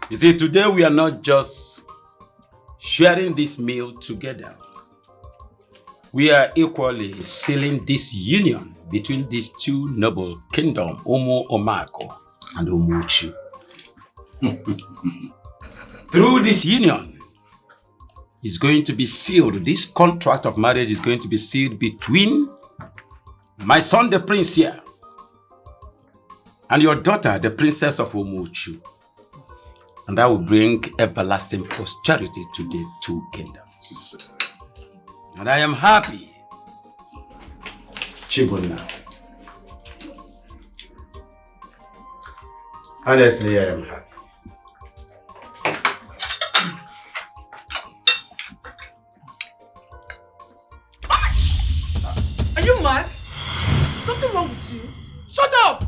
You see, today we are not just sharing this meal together. We are equally sealing this union between these two noble kingdoms, Omo Omako and Omuchu. Through this union is going to be sealed. This contract of marriage is going to be sealed between my son, the prince here, and your daughter, the princess of Omuchu. And that will bring everlasting prosperity to the two kingdoms. And I am happy, Chibuna. Honestly, I am happy. Are you mad? Something wrong with you? Shut up!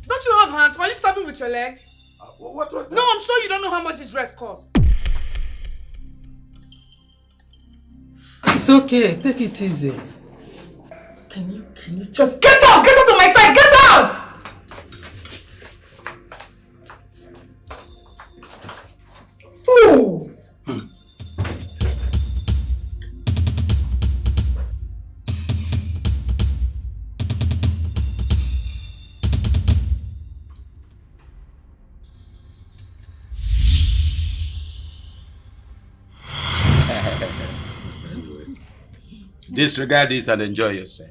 Don't you have hands? Why are you stabbing with your leg? What was that? No, I'm sure you don't know how much this dress costs. It's okay. Take it easy. Can you just get out! Get out of my sight! Get out! Fool! Disregard this and enjoy yourself.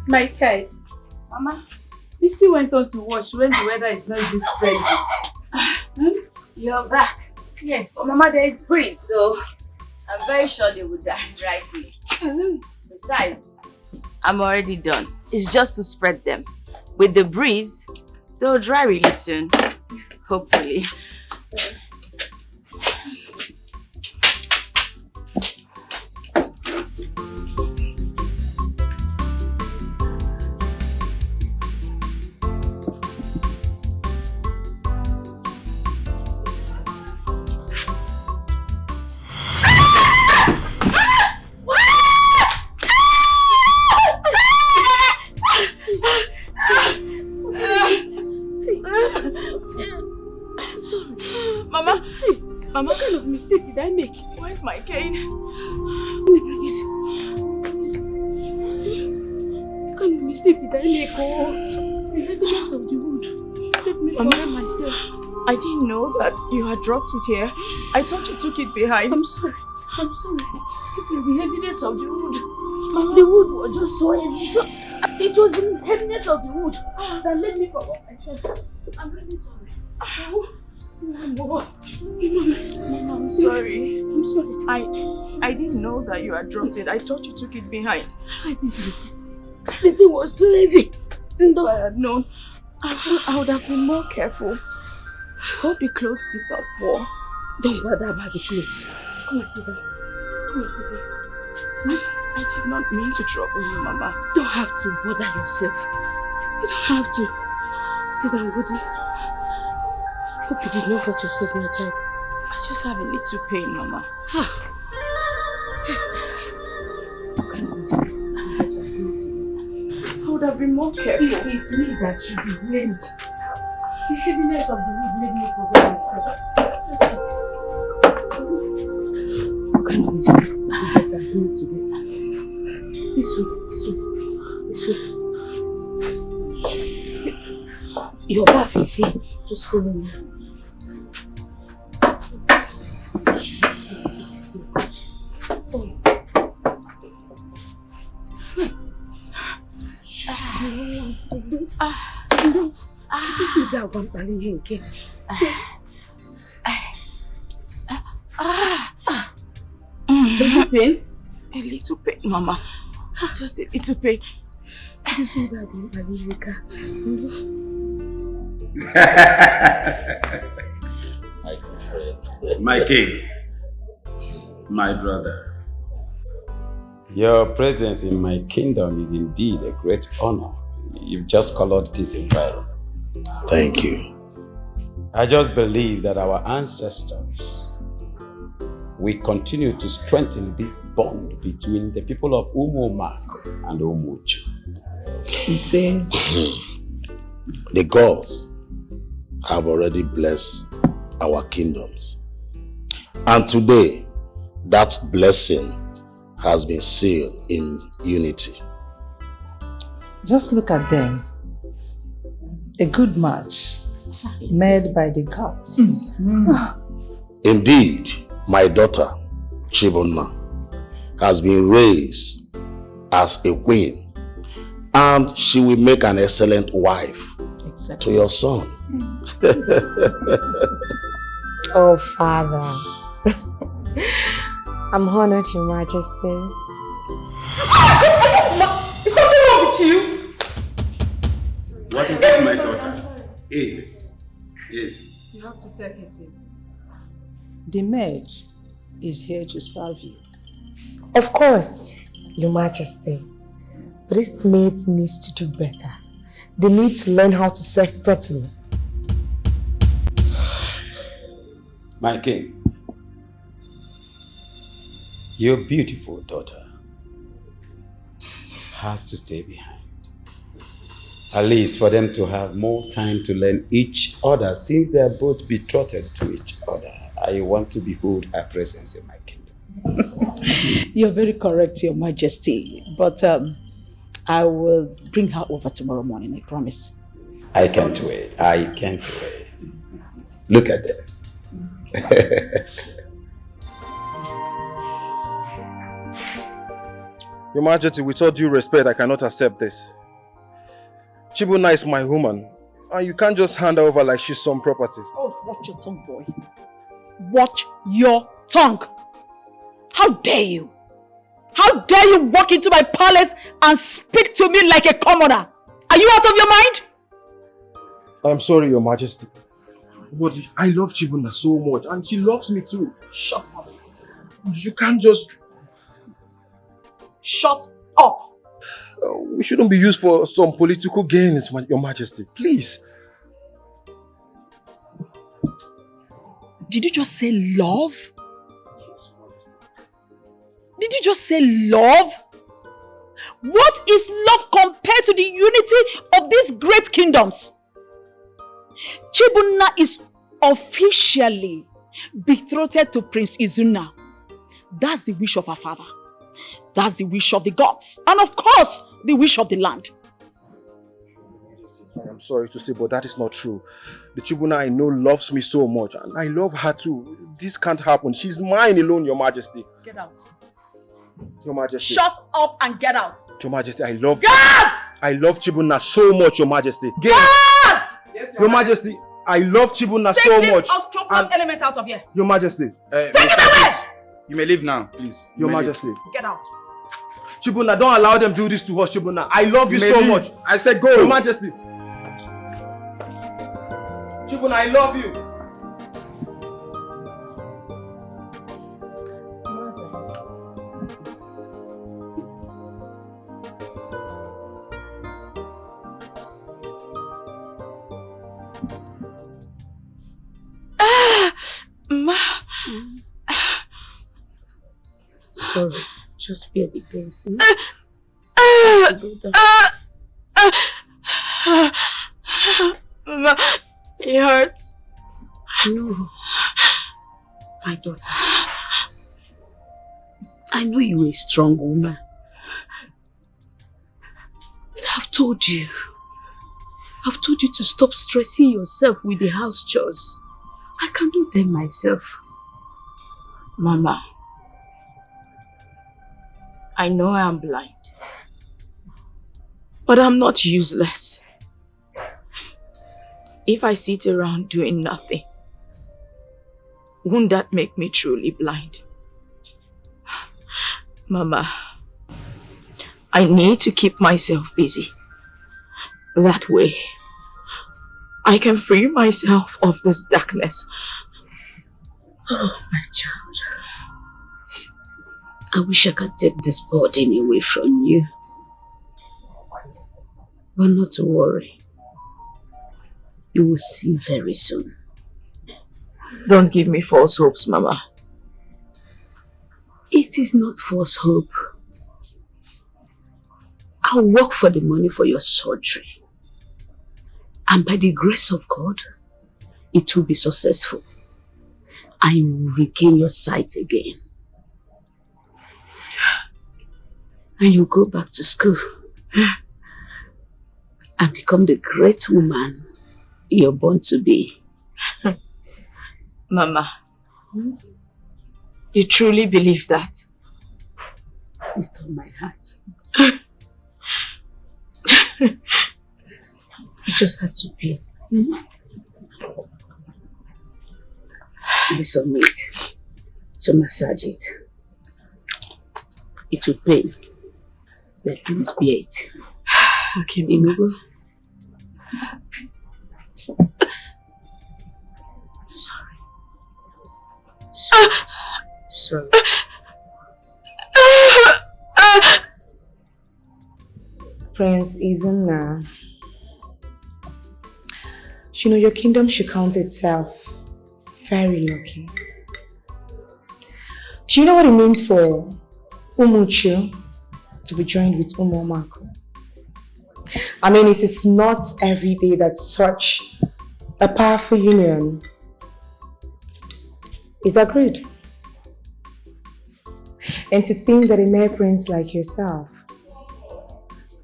My child, Mama, you still went on to wash when the weather is not even friendly. You're back. Yes. But Mama, there is breeze, so I'm very sure they will die dry quick. Besides, I'm already done. It's just to spread them. With the breeze, they'll dry really soon. Hopefully. Mama, what kind of mistake did I make? Where's my cane? What kind of mistake did I make? Oh, the heaviness of the wood. Let me forget myself. I didn't know that you had dropped it here. I thought you took it behind. I'm sorry. It is the heaviness of the wood. The wood was just so heavy. So it was the heaviness of the wood that made me forget myself. I'm really sorry. Mama, I'm sorry. I didn't know that you had dropped it. I thought you took it behind. I didn't. The thing was too heavy. If I had known, I would have been more careful. Hope the clothes did not pour. Don't bother about the clothes. Come and sit down. I did not mean to trouble you, Mama. You don't have to bother yourself. You don't have to. Sit down, Goody. Hope you did not hurt yourself, my child. I just have a little pain, Mama. I would have been more careful. It is me that should be blamed. The heaviness of the wood made me forget myself. Just sit. What kind of mistake? do it together. This way. Your bath is here. Just follow me. Does it pain? A little pain, Mama. Just a little pain. My king, my brother, your presence in my kingdom is indeed a great honor. You've just colored this environment. Thank you. I just believe that our ancestors will continue to strengthen this bond between the people of Umumak and Umuchu. He said, The gods have already blessed our kingdoms. And today, that blessing has been sealed in unity. just look at them. A good match made by the gods. Indeed, my daughter, Chibonna, has been raised as a queen, and she will make an excellent wife to your son. Oh, Father. I'm honored, Your Majesty. Is something wrong with you? What is it, my daughter? Easy. Easy. You have to take it easy. The maid is here to serve you. Of course, Your Majesty. But this maid needs to do better. They need to learn how to serve properly. My king, your beautiful daughter has to stay behind. At least for them to have more time to learn each other, since they are both betrothed to each other. I want to behold her presence in my kingdom. You're very correct, Your Majesty. But I will bring her over tomorrow morning, I promise. I can't wait. I can't wait. Look at them. Your Majesty, with all due respect, I cannot accept this. Chibuna is my woman, and you can't just hand her over like she's some properties. Oh, watch your tongue, boy. Watch your tongue. How dare you? How dare you walk into my palace and speak to me like a commoner? Are you out of your mind? I'm sorry, Your Majesty. But I love Chibuna so much, and she loves me too. Shut up. You can't just... Shut up. We shouldn't be used for some political gains, Your Majesty. Please. Did you just say love? Did you just say love? What is love compared to the unity of these great kingdoms? Chibuna is officially betrothed to Prince Izuna. That's the wish of her father. That's the wish of the gods. And of course, the wish of the land. I'm sorry to say, but that is not true. The Chibuna I know loves me so much, and I love her too. This can't happen. She's mine alone, Your Majesty. Get out. Your Majesty. Shut up and get out. Your Majesty, I love... Get! I love Chibuna so much, Your Majesty. Get! Yes, Your Majesty, I love Chibuna so much. Take this unscrupulous element out of here. Your Majesty. Take it away! You may leave now, please. Your Majesty. Get out. Chibuna, don't allow them to do this to us, Chibuna. I love you so much. I said go. Your Majesty. Chibuna, I love you. Sorry, just bear the pace. It hurts. No, my daughter. I know you're a strong woman. But I've told you to stop stressing yourself with the house chores. I can do them myself. Mama, I know I'm blind, but I'm not useless. If I sit around doing nothing, won't that make me truly blind? Mama, I need to keep myself busy. That way, I can free myself of this darkness. Oh, my child. I wish I could take this burden away from you. But not to worry. You will see very soon. Don't give me false hopes, Mama. It is not false hope. I'll work for the money for your surgery. And by the grace of God, it will be successful. And you will regain your sight again. And you go back to school. And become the great woman you're born to be. Mama, you truly believe that? With all my heart. You just have to pay. This on it. So massage it. It will pain. But please bear it. Okay, Mama. Sorry. Prince Izuna, you know your kingdom should count itself very lucky. Do you know what it means for Umuchu to be joined with Umomako? I mean, it is not every day that such a powerful union is agreed. And to think that a mere prince like yourself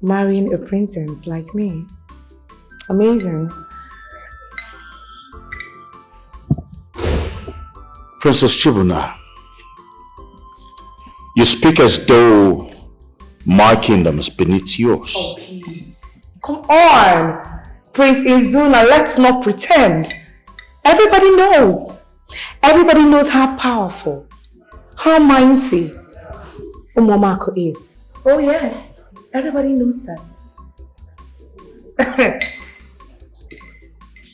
marrying a princess like me, amazing. Princess Chibuna, you speak as though my kingdom is beneath yours. Oh, please. Come on, Prince Izuna, let's not pretend. Everybody knows. Everybody knows how powerful, how mighty Umomako is. Oh yes, everybody knows that.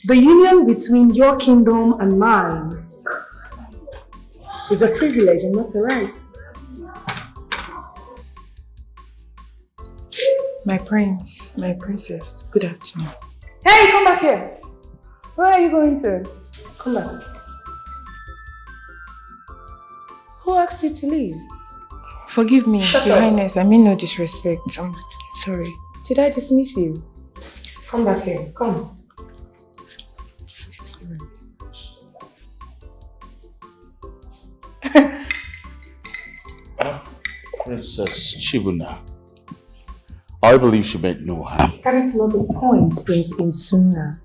The union between your kingdom and mine is a privilege and not a right. My prince, my princess, good afternoon. Hey, come back here. Where are you going to? Come back. Who asked you to leave? Forgive me, Shut Your up. Highness, I mean no disrespect. I'm sorry. Did I dismiss you? Come back here, come. Princess Chibuna, I believe she meant no harm. That is not the point, Prince Insuna.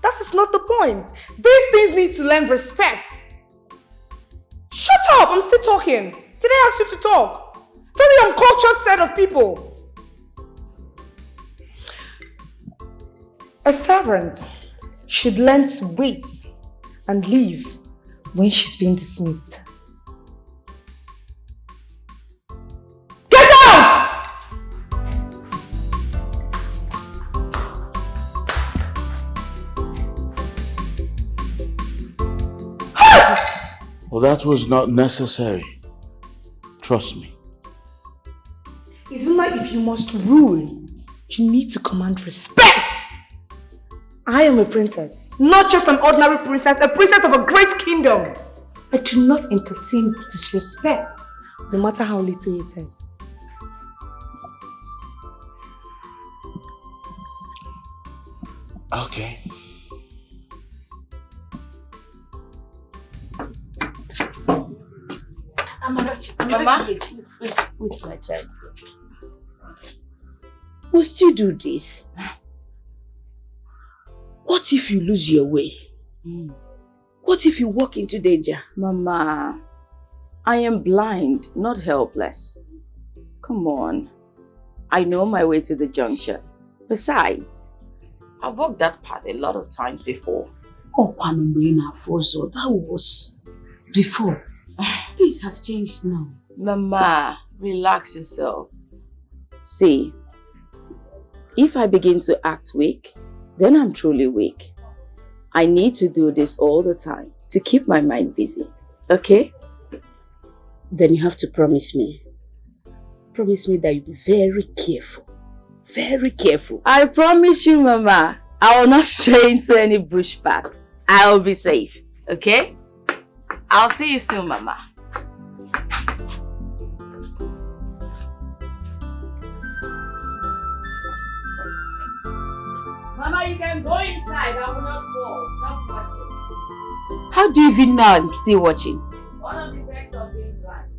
That is not the point. These things need to learn respect. Shut up, I'm still talking. Did I ask you to talk? Very uncultured set of people. A servant should learn to wait and leave when she's being dismissed. Get out! Well, that was not necessary. Trust me. Izuma, if you must rule, you need to command respect. I am a princess, not just an ordinary princess, a princess of a great kingdom. I do not entertain disrespect, no matter how little it is. Okay. Mama, wait, my child. Must you do this? What if you lose your way? What if you walk into danger? Mama, I am blind, not helpless. Come on. I know my way to the junction. Besides, I've walked that path a lot of times before. Oh, that was before. This has changed now. Mama, relax yourself. See, if I begin to act weak, then I'm truly weak. I need to do this all the time to keep my mind busy, okay? Then you have to promise me. Promise me that you'll be very careful. Very careful. I promise you, Mama, I will not stray into any bush path. I will be safe, okay? I'll see you soon, Mama. Mama, you can go inside. I will not fall. Stop watching. How do you even know I'm still watching? One of the effects of being blind.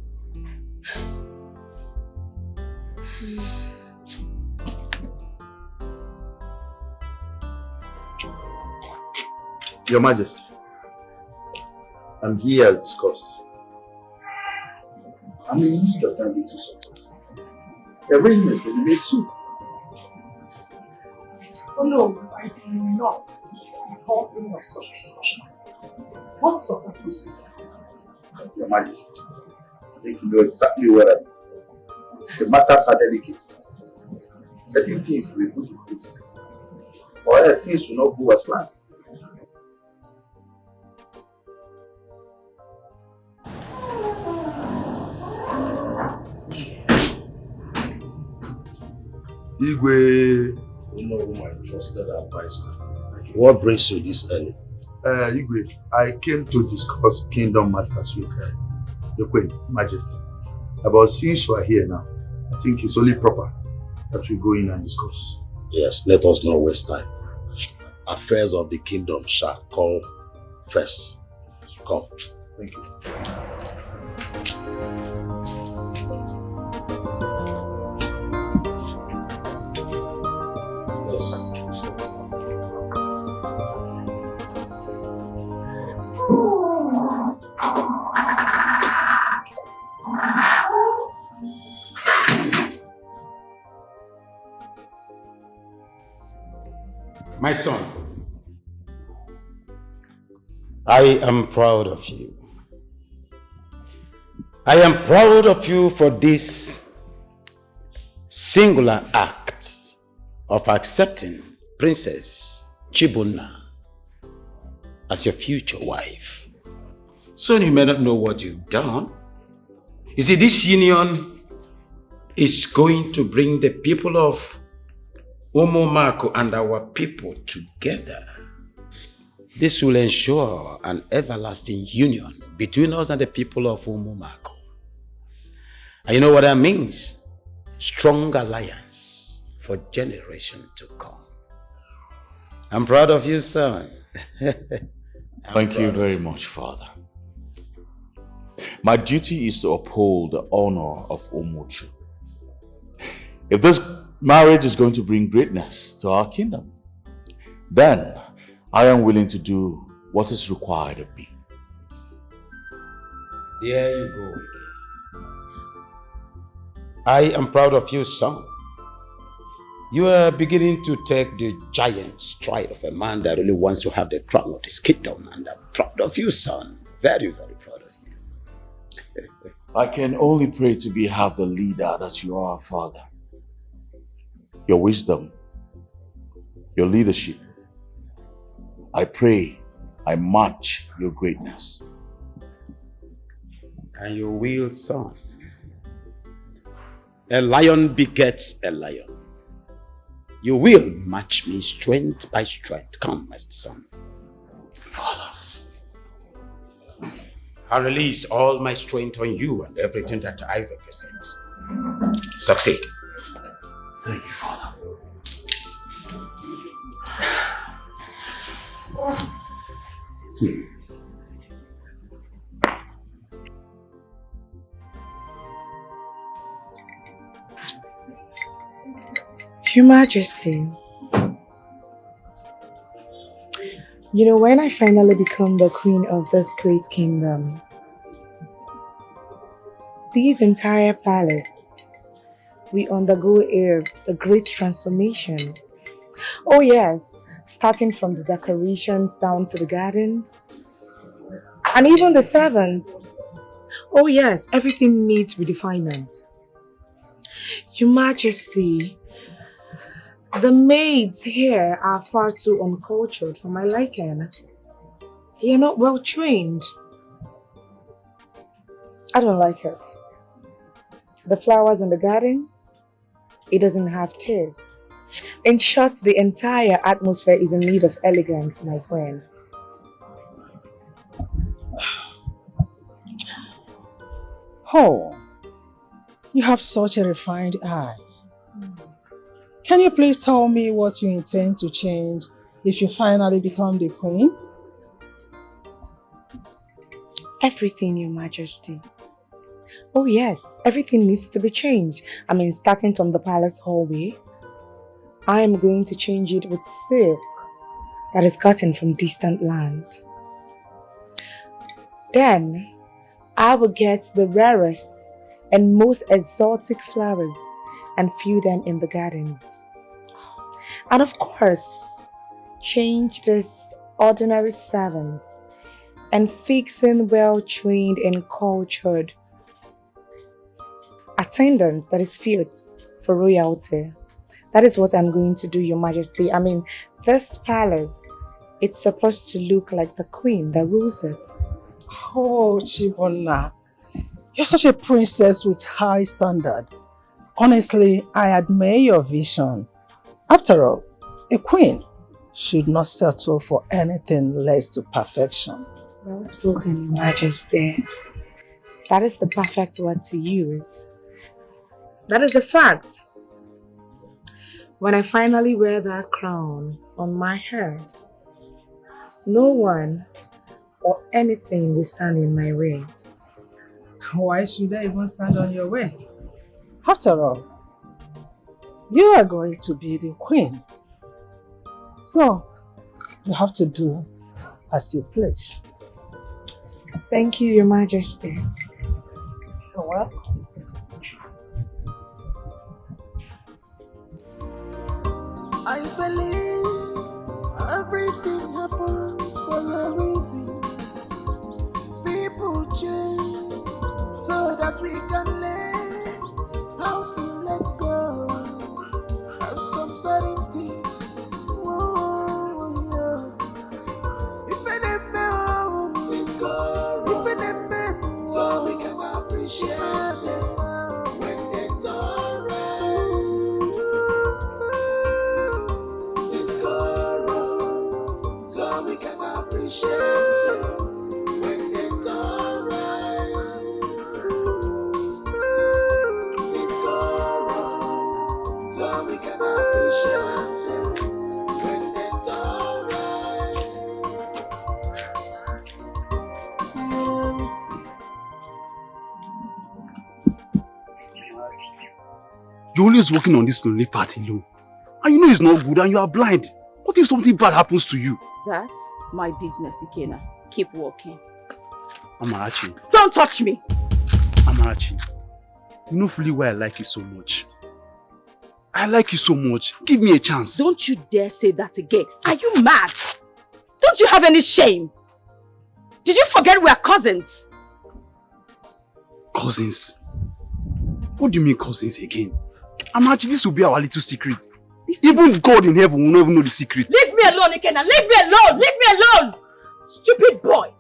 Your Majesty, I'm here as discussed. I'm in need of that little support. Arrangements will be made soon. Oh no, I do not recall any of such discussion. What support was it? Your Majesty, I think you know exactly what I mean. The matters are delicate. Certain things will be put in place, or else things will not go as planned. Igwe. My trusted advisor. What brings you this early? Igwe, I came to discuss kingdom matters with the Queen, Majesty. But since you are here now, I think it's only proper that we go in and discuss. Yes, let us not waste time. Affairs of the kingdom shall call first. Come. Thank you. Yes. My son, I am proud of you. I am proud of you for this singular act of accepting Princess Chibunna as your future wife. Son, you may not know what you've done. You see, this union is going to bring the people of Omomako and our people together. This will ensure an everlasting union between us and the people of Omomako. And you know what that means? Strong alliance for generations to come. I'm proud of you, son. Thank you very much, Father. My duty is to uphold the honor of Omochu. If this marriage is going to bring greatness to our kingdom, then I am willing to do what is required of me. There you go again. I am proud of you, son. You are beginning to take the giant stride of a man that really wants to have the crown of his kingdom, and I'm proud of you, son. Very, very proud of you. I can only pray to have the leader that you are, Father. Your wisdom, your leadership. I pray I match your greatness. And you will, son. A lion begets a lion. You will match me strength by strength. Come, my son. Father. I release all my strength on you and everything that I represent. Succeed. Thank you, Father. Your Majesty, you know, when I finally become the queen of this great kingdom, this entire palace, we undergo a great transformation. Oh yes, starting from the decorations down to the gardens, and even the servants. Oh yes, everything needs redefinement. Your Majesty, the maids here are far too uncultured for my liking. They are not well trained. I don't like it. The flowers in the garden, it doesn't have taste. In short, the entire atmosphere is in need of elegance, my queen. Oh, you have such a refined eye. Can you please tell me what you intend to change if you finally become the queen? Everything, Your Majesty. Oh yes, everything needs to be changed. I mean, starting from the palace hallway, I am going to change it with silk that is gotten from distant land. Then, I will get the rarest and most exotic flowers and fill them in the gardens. And of course, change this ordinary servants and fix in well-trained and cultured attendants that is fit for royalty. That is what I'm going to do, Your Majesty. I mean, this palace, it's supposed to look like the queen that rules it. Oh, Chibona, you're such a princess with high standard. Honestly, I admire your vision. After all, a queen should not settle for anything less to perfection. Well spoken, Your Majesty. That is the perfect word to use. That is a fact. When I finally wear that crown on my head, no one or anything will stand in my way. Why should I even stand on your way? After all, you are going to be the queen. So, you have to do as you please. Thank you, Your Majesty. You're welcome. I believe everything happens for a reason. People change so that we can learn how to let go of some certain things. Whoa, yeah. If any man, if any man, so we can appreciate them when they turn right. So we can appreciate them when they turn right. Things go wrong, so we can appreciate them when they turn right. You're always working on this lonely part alone. And you know it's not good and you are blind. What if something bad happens to you? That's my business, Ikena. Keep walking. Amarachi. Don't touch me! Amarachi, you know fully why I like you so much. I like you so much. Give me a chance. Don't you dare say that again. Are you mad? Don't you have any shame? Did you forget we are cousins? Cousins? What do you mean cousins again? Amarachi, this will be our little secret. Even God in heaven will never know the secret. Leave me alone, Ikena. Leave me alone. Leave me alone. Stupid boy.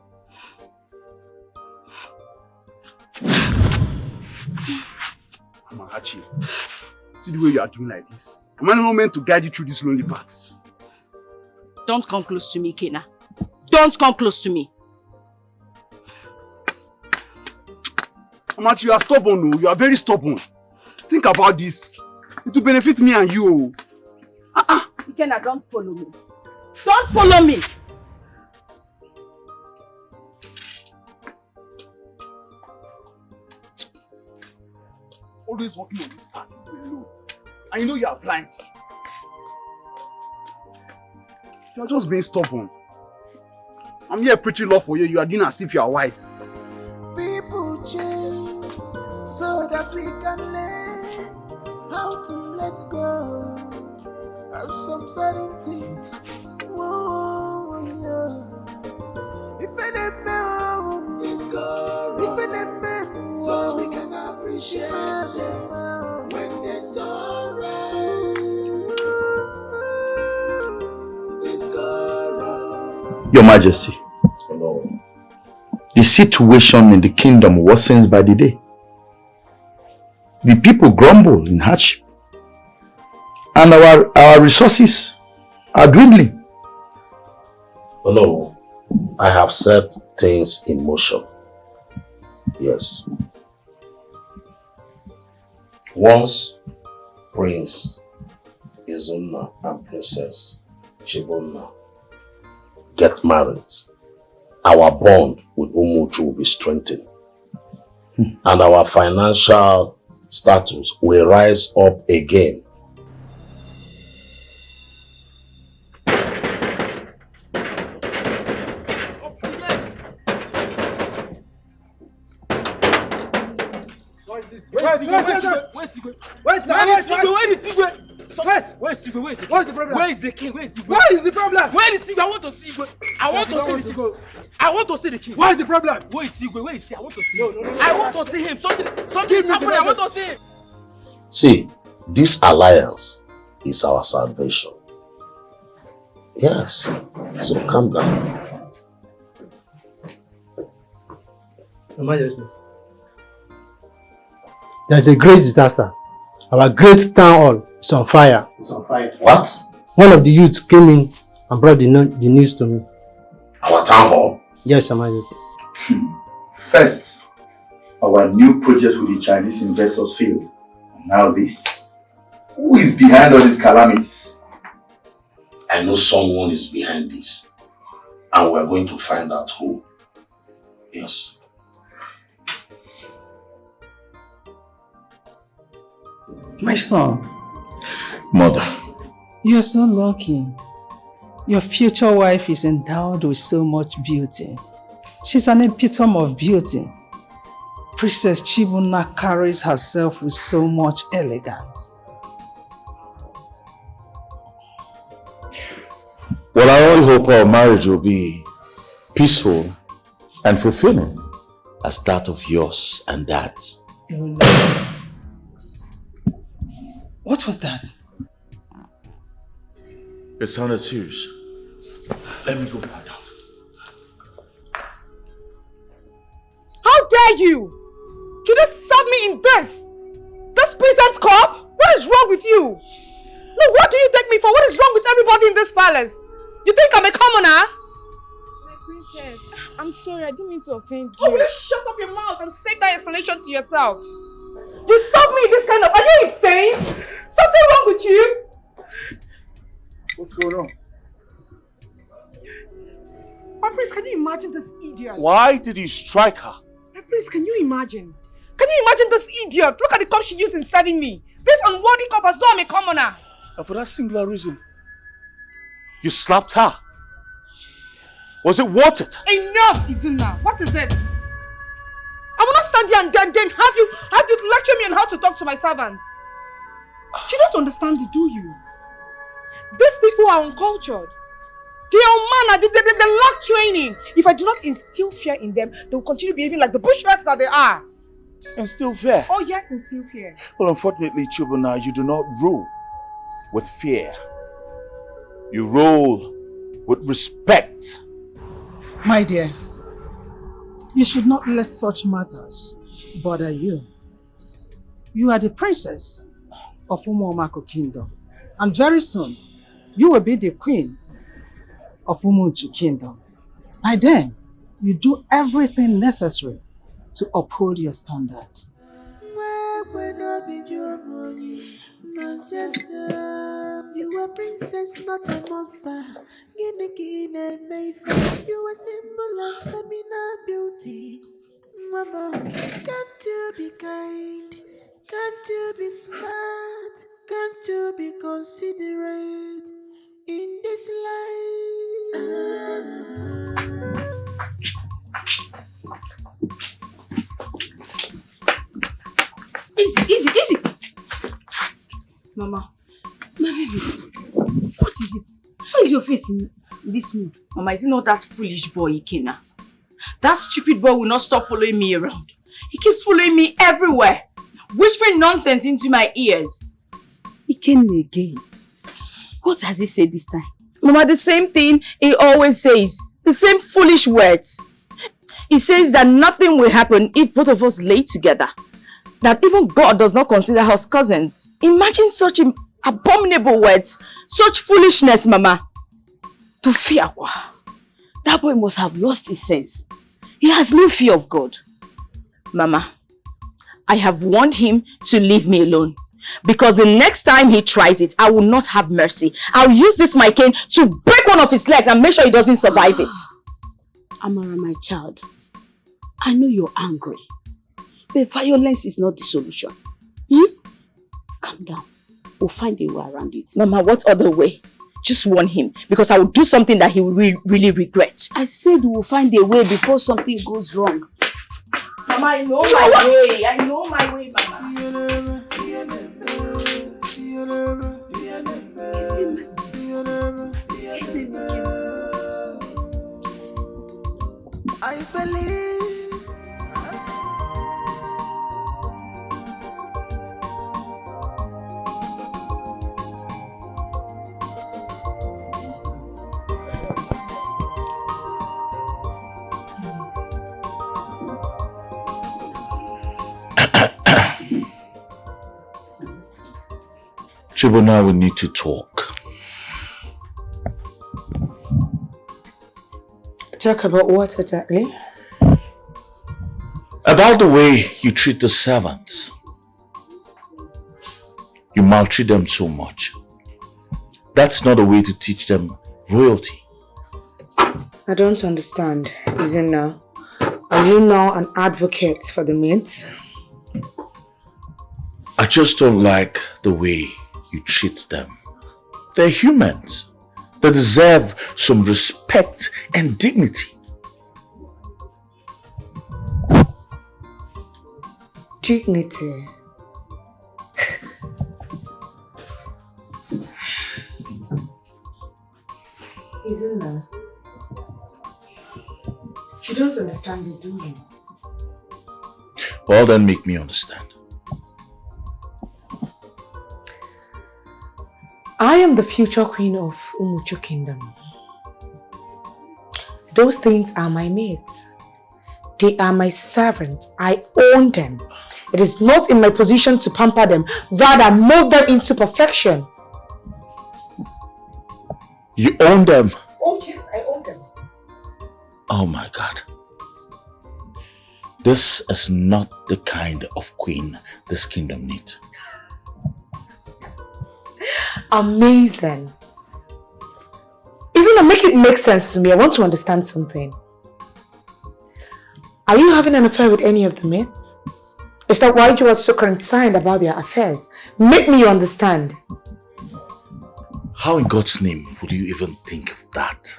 Amarachi, see the way you are doing like this. Am I not meant to guide you through this lonely path? Don't come close to me, Ikena. Don't come close to me. Amarachi, you are stubborn. No? You are very stubborn. Think about this. It will benefit me and you. Ikena, don't follow me. Don't follow me. Always walking on this path alone. And you know you are blind. You're just being stubborn. I'm here preaching love for you. You are doing as if you are wise. People change so that we can learn how to let go of some certain things. Whoa, yeah. If it is good, if it is so we can appreciate them when they're done right. It is good. Your Majesty, the situation in the kingdom worsens by the day. The people grumble in hardship, and our resources are dwindling. No, I have set things in motion. Yes. Once Prince Izuna and Princess Chibonna get married, our bond with Umuchu will be strengthened. And our financial status will rise up again. Where is the problem? Where is the king? Where is the problem? Where is Sigwe? I want to see Sigwe. I want to see the king. I want to see the king. Where is the problem? Where is Sigwe? Where is he? I want to see him. I want to see him. Something is happening. I want to see him. See, this alliance is our salvation. Yes. So calm down. Your Majesty, there's a great disaster. Our great town hall is on fire. It's on fire. What? One of the youths came in and brought the news to me. Our town hall? Yes, Your Majesty. First, our new project with the Chinese investors failed. And now this. Who is behind all these calamities? I know someone is behind this. And we're going to find out who. Yes. My son. Mother. You're so lucky. Your future wife is endowed with so much beauty. She's an epitome of beauty. Princess Chibuna carries herself with so much elegance. Well, I only hope our marriage will be peaceful and fulfilling as that of yours and dad's. What was that? It sounded serious. Let me go find out. How dare you? You just serve me in this peasant cup? What is wrong with you? No, what do you take me for? What is wrong with everybody in this palace? You think I'm a commoner? My princess, I'm sorry, I didn't mean to offend you. Oh, will you shut up your mouth and save that explanation to yourself? You serve me in this kind of... Are you insane? Something wrong with you? What's going on? My prince, can you imagine this idiot? Why did you strike her? My prince, can you imagine? Can you imagine this idiot? Look at the cup she used in serving me. This unworthy cup as though I'm a commoner. And for that singular reason, you slapped her. Was it worth it? Enough, Izuna. What is it? I will not stand here and then have you lecture me on how to talk to my servants. You don't understand it, do you? These people are uncultured. They are unmannered. They lack training. If I do not instill fear in them, they will continue behaving like the bushwhats that they are. Instill fear? Oh yes, instill fear. Well, unfortunately, Chibuna, you do not rule with fear. You rule with respect. My dear, you should not let such matters bother you. You are the princess of Umuomako Kingdom, and very soon you will be the queen of Umunchu Kingdom. By then, you do everything necessary to uphold your standard. You a princess, not a monster. You a symbol of feminine beauty. Mama, can't you be kind? Can't you be smart? Can't you be considerate? in this life. Easy. Mama, my baby, what is it? Why is your face in this mood? Mama, is it not that foolish boy, Ikena? That stupid boy will not stop following me around. He keeps following me everywhere, whispering nonsense into my ears. He came again. What has he said this time? Mama, the same thing he always says. The same foolish words. He says that nothing will happen if both of us lay together. That even God does not consider us cousins. Imagine such abominable words. Such foolishness, Mama. To fear. That boy must have lost his sense. He has no fear of God. Mama, I have warned him to leave me alone. Because the next time he tries it, I will not have mercy. I'll use this my cane to break one of his legs and make sure he doesn't survive it. Amara, my child, I know you're angry. But violence is not the solution. Calm down. We'll find a way around it. Mama, what other way? Just warn him. Because I will do something that he will really regret. I said we'll find a way before something goes wrong. Mama, I know my way. I know my way, Mama. I believe. Chibona, we need to talk. Talk about what exactly? About the way you treat the servants. You maltreat them so much. That's not a way to teach them royalty. I don't understand. Is it now? Are you now an advocate for the maids? I just don't like the way you treat them. They're humans. They deserve some respect and dignity. Dignity? Isn't that? You don't understand it, do you? Well, then make me understand. I am the future queen of Umuchu Kingdom. Those things are my maids. They are my servants. I own them. It is not in my position to pamper them, rather mold them into perfection. You own them? Oh yes, I own them. Oh my God. This is not the kind of queen this kingdom needs. Amazing. Isn't it? Make it make sense to me. I want to understand something. Are you having an affair with any of the maids? Is that why you are so concerned about their affairs? Make me understand. How in God's name would you even think of that?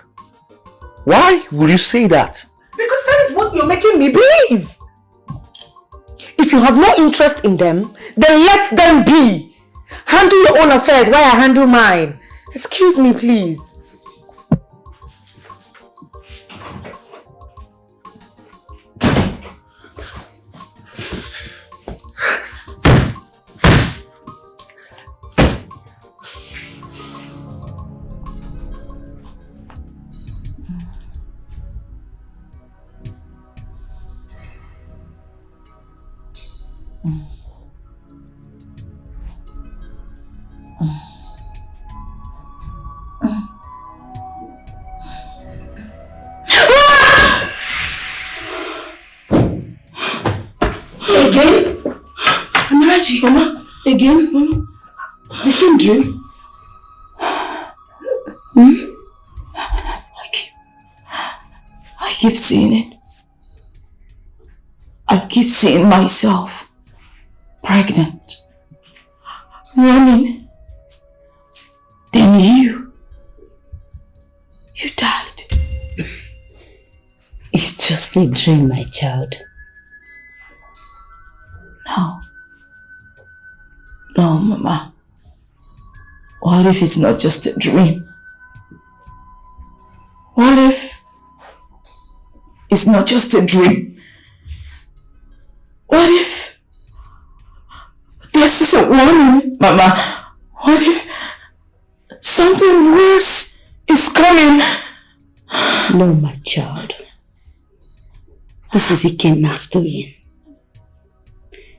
Why would you say that? Because that is what you're making me believe. If you have no interest in them, then let them be. Handle your own affairs while I handle mine. Excuse me, please. Mama, again? Mama, the same dream? I keep seeing it. I keep seeing myself pregnant, running. Then you a dream, my child. No. No, Mama. What if it's not just a dream? What if it's not just a dream? What if this is a warning, Mama? What if something worse is coming? No, my child. This is Ikenna's doing.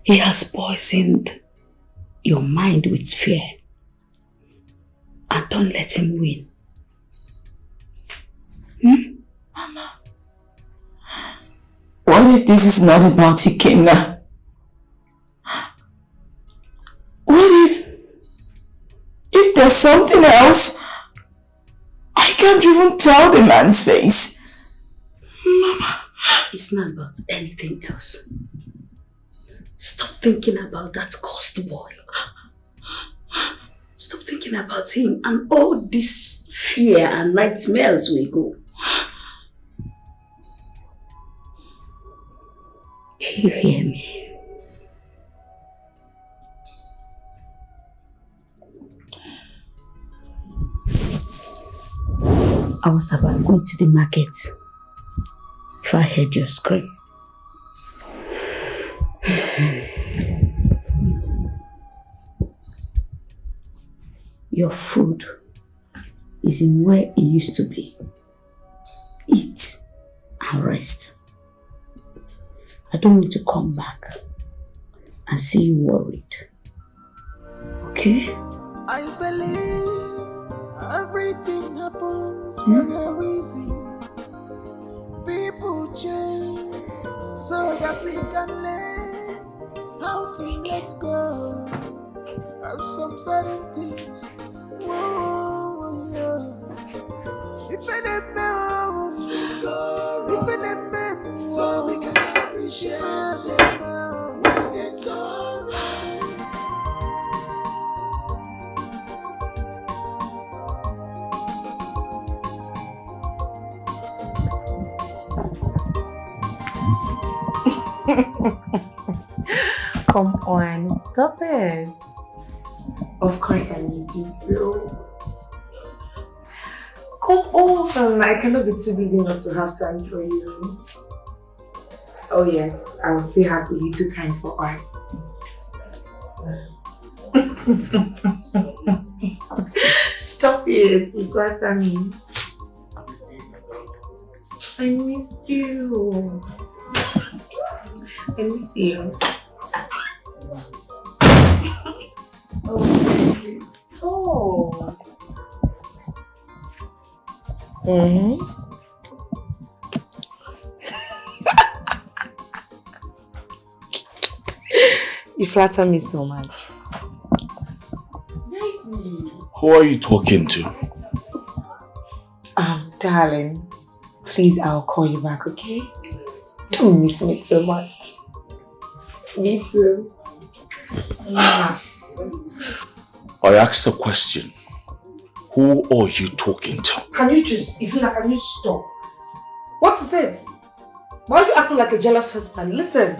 He has poisoned your mind with fear. And don't let him win. Mama, what if this is not about Ikenna? What if there's something else? I can't even tell the man's face. Mama, it's not about anything else. Stop thinking about that cursed boy. Stop thinking about him and all this fear and nightmares will go. Do you hear me? I was about going to the market if I heard your scream. Your food is in where it used to be. Eat and rest. I don't want to come back and see you worried. Okay? I believe everything happens for a reason. People change so that we can learn how to let go of some certain things. Whoa, yeah. If any man so we can appreciate them now when it's alright. Come on, stop it. Of course I miss you too. Come on, I cannot be too busy not to have time for you. Oh yes, I will still have a little time for us. Stop it, you flatter me. I miss you. I miss you. Oh, please stop. You flatter me so much. Who are you talking to? Darling, please, I'll call you back, okay? Don't miss me so much. Me too. I asked a question. Who are you talking to? Can you just, Ifuna, can you stop? What is it? Why are you acting like a jealous husband? Listen,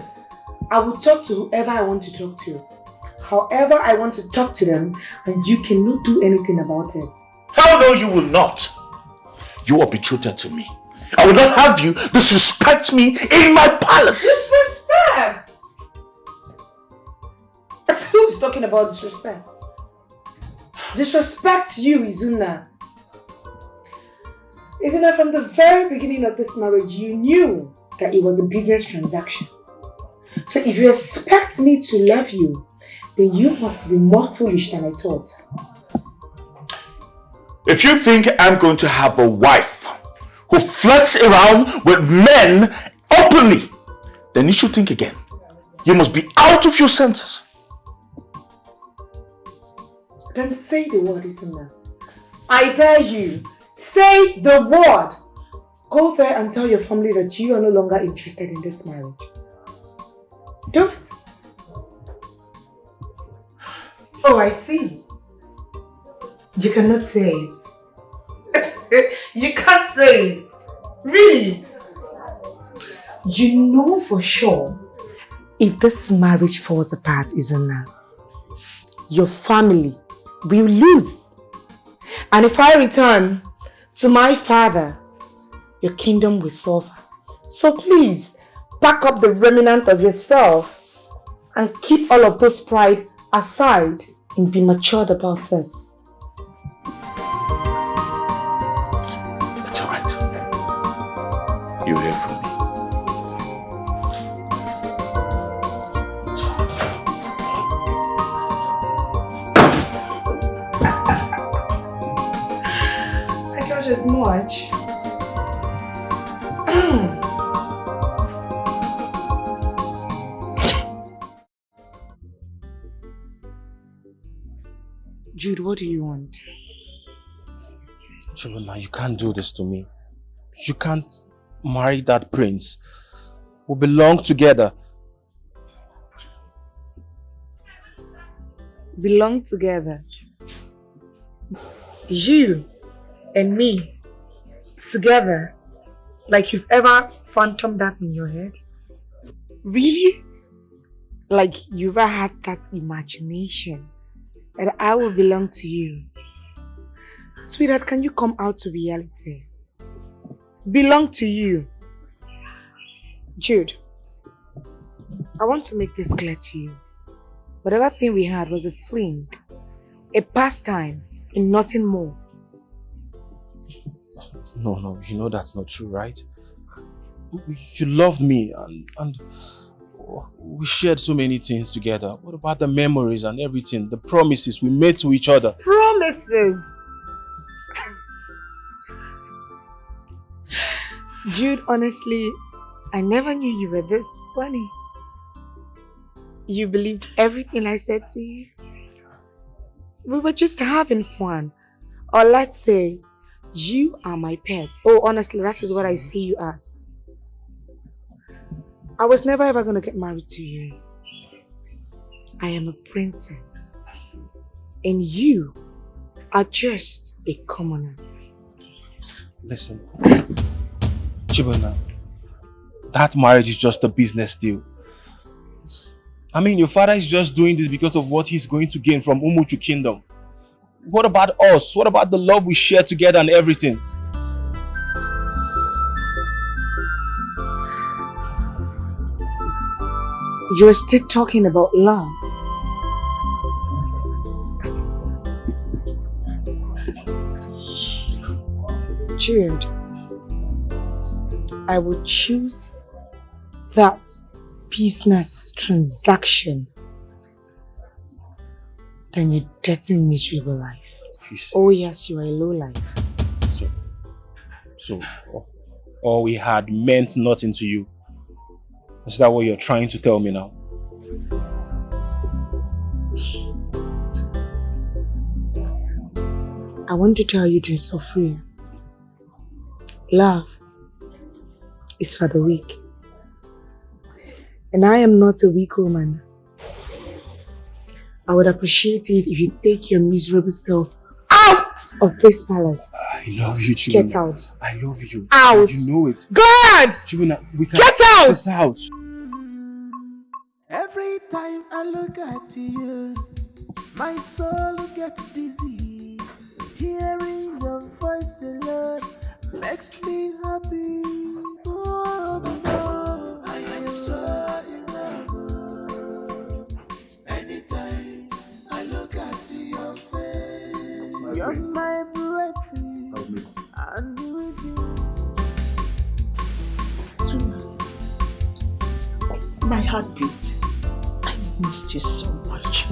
I will talk to whoever I want to talk to. However I want to talk to them, and you cannot do anything about it. Hell no, you will not. You are betrothed to me. I will not have you disrespect me in my palace. Disrespect? Who is talking about disrespect? Disrespect you, Izuna. Izuna, from the very beginning of this marriage, you knew that it was a business transaction. So if you expect me to love you, then you must be more foolish than I thought. If you think I'm going to have a wife who flirts around with men openly, then you should think again. You must be out of your senses. Then say the word, Izuna. I dare you. Say the word. Go there and tell your family that you are no longer interested in this marriage. Do it. Oh, I see. You cannot say it. You can't say it. Really? You know for sure if this marriage falls apart, Izuna, your family will lose. And if I return to my father, your kingdom will suffer. So please, pack up the remnant of yourself and keep all of those pride aside and be matured about this. That's alright. You hear from me. I charge as much. Jude, what do you want? Chibunna, you can't do this to me. You can't marry that prince. We belong together. Belong together. You and me together, like you've ever phantomed that in your head? Really? Like you've ever had that imagination that I will belong to you? Sweetheart, can you come out to reality? Belong to you. Jude, I want to make this clear to you. Whatever thing we had was a fling, a pastime, and nothing more. No, you know that's not true, right? You loved me and we shared so many things together. What about the memories and everything? The promises we made to each other? Promises? Jude, honestly, I never knew you were this funny. You believed everything I said to you? We were just having fun. Or let's say, you are my pet. Oh, honestly, that is what I see you as. I was never ever going to get married to you. I am a princess. And you are just a commoner. Listen, Chibunna, that marriage is just a business deal. I mean, your father is just doing this because of what he's going to gain from Umuchu Kingdom. What about us? What about the love we share together and everything? You're still talking about love. Jude, I would choose that business transaction than your dirty, miserable life. Oh yes, you are a low life. So all we had meant nothing to you. Is that what you're trying to tell me now? I want to tell you this for free. Love is for the weak. And I am not a weak woman. I would appreciate it if you take your miserable self out of this palace. I love you, Chibunna. Get out. I love you. Out. You know it. God! Chibunna, we can Get out! this out. Every time I look at you, my soul gets dizzy. Hearing your voice alone makes me happy. Oh, I am so in love. Anytime I look at your face, you're my breath and music. My heartbeat. I missed you so much.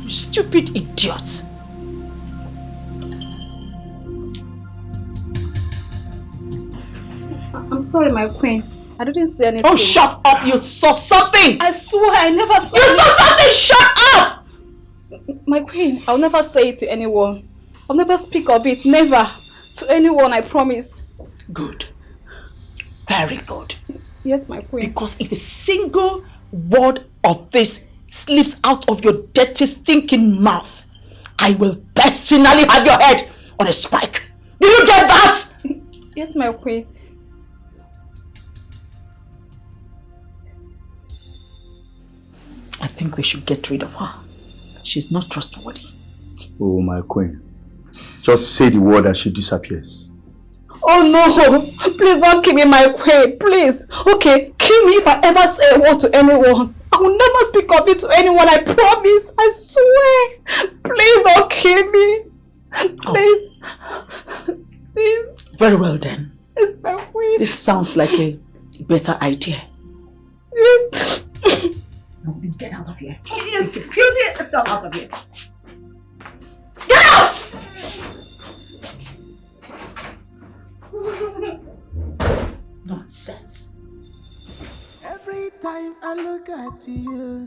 Stupid idiot. sorry, my queen. I didn't say anything. Oh, shut up! You saw something! I swear I never saw You saw something! Shut up! My queen, I'll never say it to anyone. I'll never speak of it. Never. To anyone, I promise. Good. Very good. Yes, my queen. Because if a single word of this slips out of your dirty, stinking mouth, I will personally have your head on a spike. Did you get that? Yes, my queen. I think we should get rid of her. She's not trustworthy. Oh, my queen. Just say the word and she disappears. Oh no! Please don't kill me, my queen. Please. Okay, kill me if I ever say a word to anyone. I will never speak of it to anyone, I promise. I swear. Please don't kill me. Please. Oh. Please. Very well then. Yes, my queen. This sounds like a better idea. Yes. No, get out of here. Yes, beauty yourself out of here. Get out! Nonsense. Every time I look at you,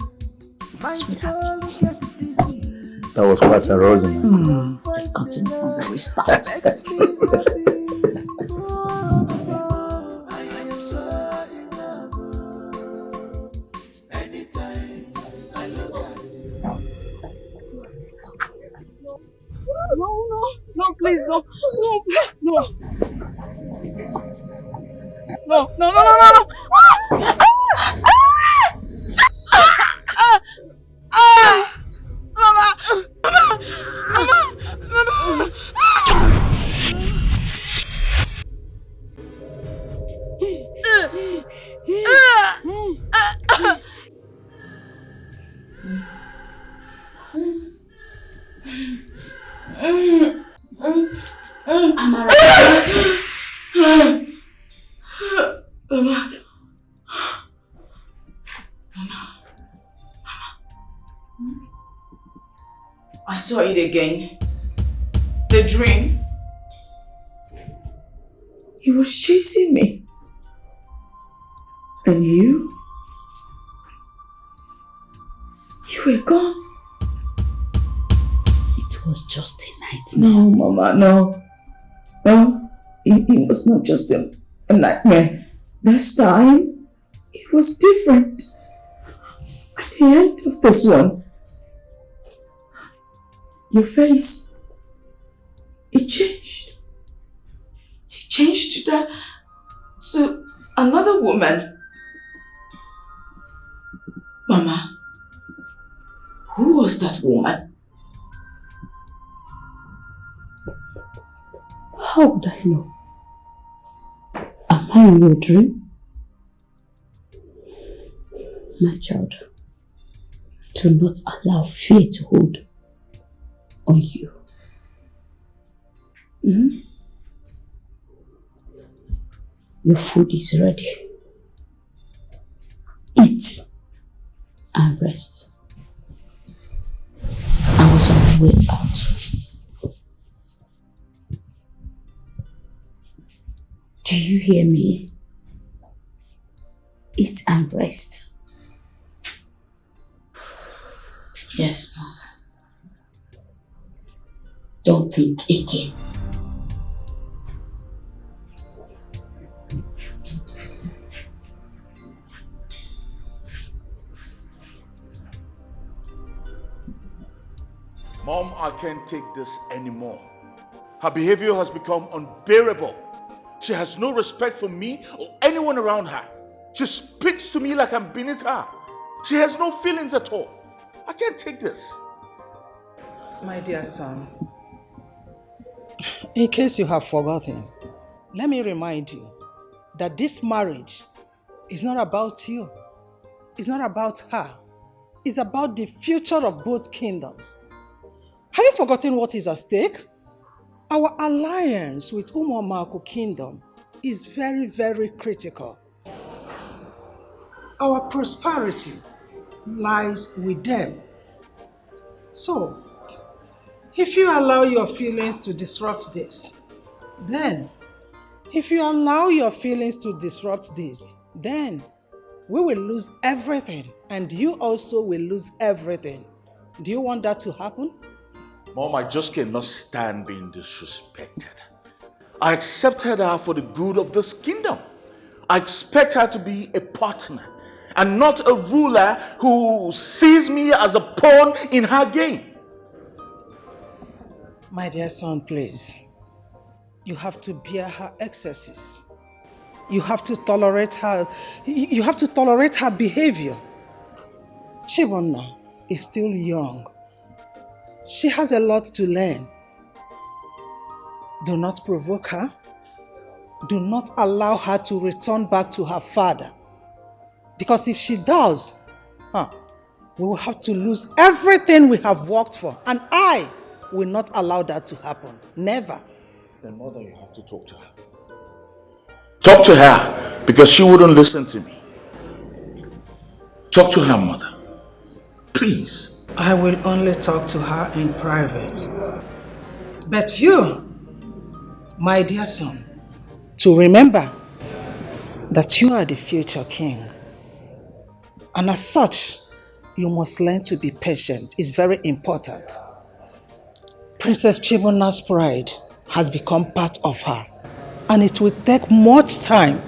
my soul gets dizzy. That was quite arousing. Let's continue from the restart. I am so in love. Anytime I look at you. No, please, no, please, no. No. I saw it again. The dream. He was chasing me. And you? You were gone. It was just a nightmare. No, Mama, no. No, it was not just a nightmare. This time, it was different. At the end of this one, your face, it changed. He changed to another woman. Mama, who was that woman? How would I know? Am I in your dream? My child, do not allow fear to hold on you. Your food is ready. Eat and rest. I was on my way out. Do you hear me? Eat and rest. Yes, Mama. Don't think again. Mom, I can't take this anymore. Her behavior has become unbearable. She has no respect for me or anyone around her. She speaks to me like I'm beneath her. She has no feelings at all. I can't take this. My dear son, in case you have forgotten, let me remind you that this marriage is not about you. It's not about her. It's about the future of both kingdoms. Have you forgotten what is at stake? Our alliance with Umuamaku Kingdom is very, very critical. Our prosperity lies with them. So, if you allow your feelings to disrupt this, then If you allow your feelings to disrupt this, then we will lose everything and you also will lose everything. Do you want that to happen? Mom, I just cannot stand being disrespected. I accepted her for the good of this kingdom. I expect her to be a partner and not a ruler who sees me as a pawn in her game. My dear son, please. You have to bear her excesses. You have to tolerate her. You have to tolerate her behavior. Chibonna is still young. She has a lot to learn. Do not provoke her. Do not allow her to return back to her father. Because if she does, we will have to lose everything we have worked for. And I will not allow that to happen. Never. Then mother, you have to talk to her. Talk to her because she wouldn't listen to me. Talk to her, mother. Please. I will only talk to her in private. But you, my dear son, to remember that you are the future king. And as such, you must learn to be patient. It's very important. Princess Chibonna's pride has become part of her. And it will take much time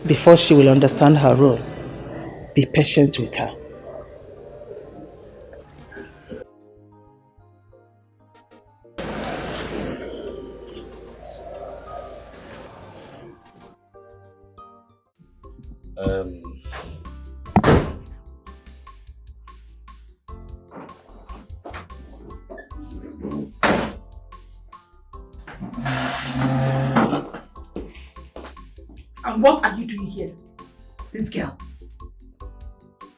before she will understand her role. Be patient with her. And what are you doing here? This girl.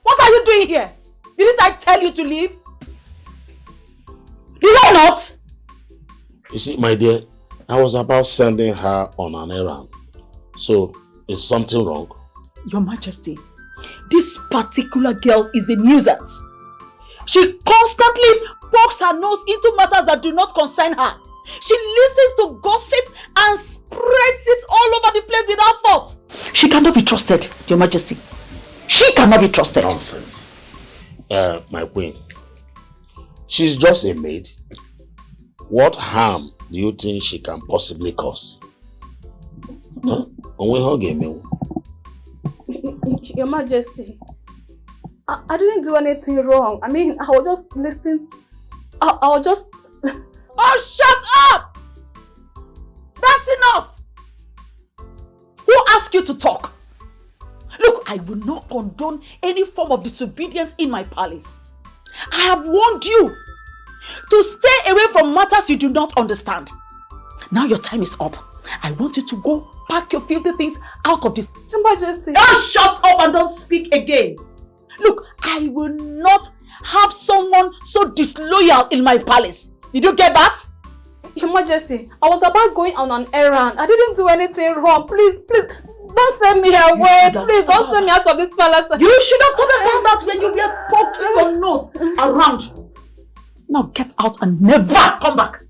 What are you doing here? Didn't I tell you to leave? Did I not? You see, my dear, I was about sending her on an errand. So, is something wrong? Your Majesty, this particular girl is a nuisance. She constantly pokes her nose into matters that do not concern her. She listens to gossip and spreads it all over the place without thought. She cannot be trusted, Your Majesty. She cannot be trusted. Nonsense. My queen, she's just a maid. What harm do you think she can possibly cause? Huh? Your Majesty, I didn't do anything wrong. I mean, I was just listening. I was just... Oh, shut up! That's enough! Who asked you to talk? Look, I will not condone any form of disobedience in my palace. I have warned you to stay away from matters you do not understand. Now your time is up. I want you to go pack your filthy things out of this. Your Majesty. Now shut up and don't speak again. Look, I will not have someone so disloyal in my palace. Did you get that? Your Majesty, I was about going on an errand. I didn't do anything wrong. Please, don't send me away. Please, don't send me out of this palace. You should have told us that when you were poking your nose around. Now get out and never come back.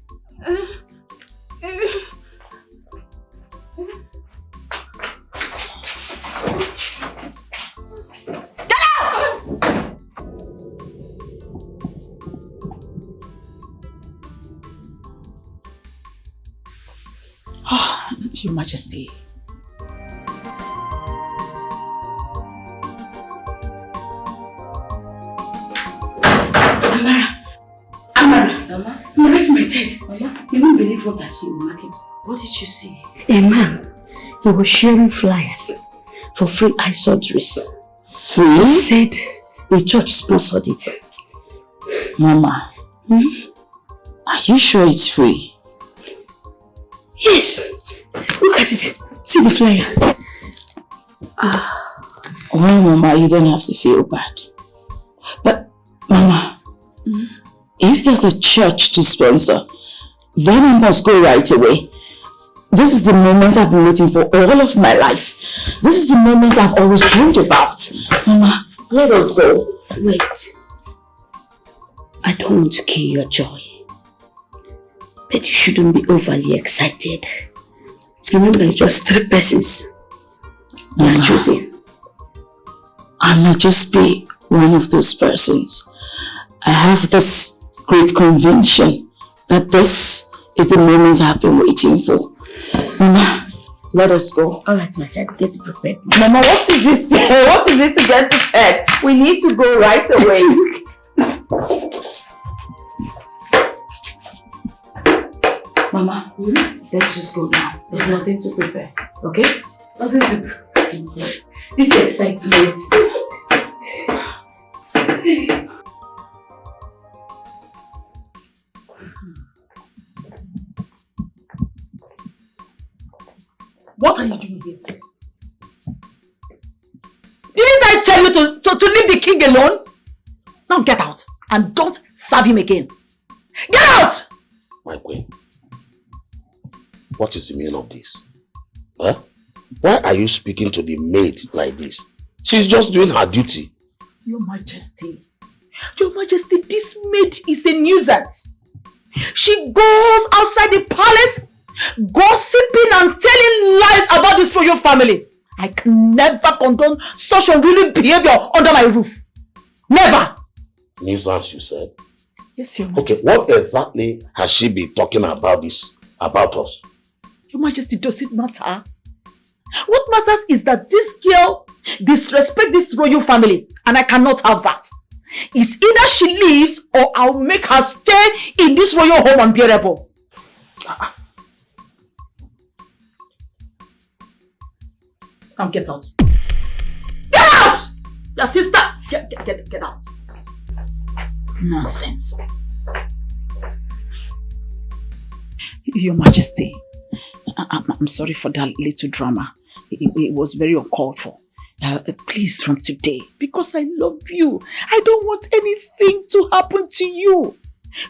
Get out! Your Majesty. Amara. Mama? I'm raising my head. Mama? You won't believe what I saw in the market. What did you see? A man. He was sharing flyers for free eye surgeries. Free? He said the church sponsored it. Mama, are you sure it's free? Yes. Look at it. See the flyer. Well, Mama, you don't have to feel bad. But, Mama, if there's a church to sponsor, then I must go right away. This is the moment I've been waiting for all of my life. This is the moment I've always dreamed about. Mama, let us go. Wait. I don't want to kill your joy. But you shouldn't be overly excited. Remember, it's just 3 persons you are choosing. I may just be one of those persons. I have this great conviction that this is the moment I've been waiting for. Mama, let us go. Alright, my child, get prepared. Mama, what is it? What is it to get prepared? We need to go right away. Mama, let's just go now. There's nothing to prepare, okay? Nothing to prepare. This excitement. What are you doing here? Didn't I tell you to leave the king alone? Now get out and don't serve him again. Get out! My queen, what is the meaning of this? Huh? Why are you speaking to the maid like this? She's just doing her duty. Your Majesty, this maid is a nuisance. She goes outside the palace, gossiping and telling lies about this royal family. I can never condone such unruly behavior under my roof. Never! Nuisance, you said? Yes, Your Majesty. Okay, what exactly has she been talking about about us? Your Majesty, does it matter? What matters is that this girl disrespects this royal family, and I cannot have that. It's either she leaves or I'll make her stay in this royal home unbearable. Now get out. Get out! Your sister, get out. Nonsense. Your Majesty, I'm sorry for that little drama. It was very uncalled for. Please, from today, because I love you, I don't want anything to happen to you.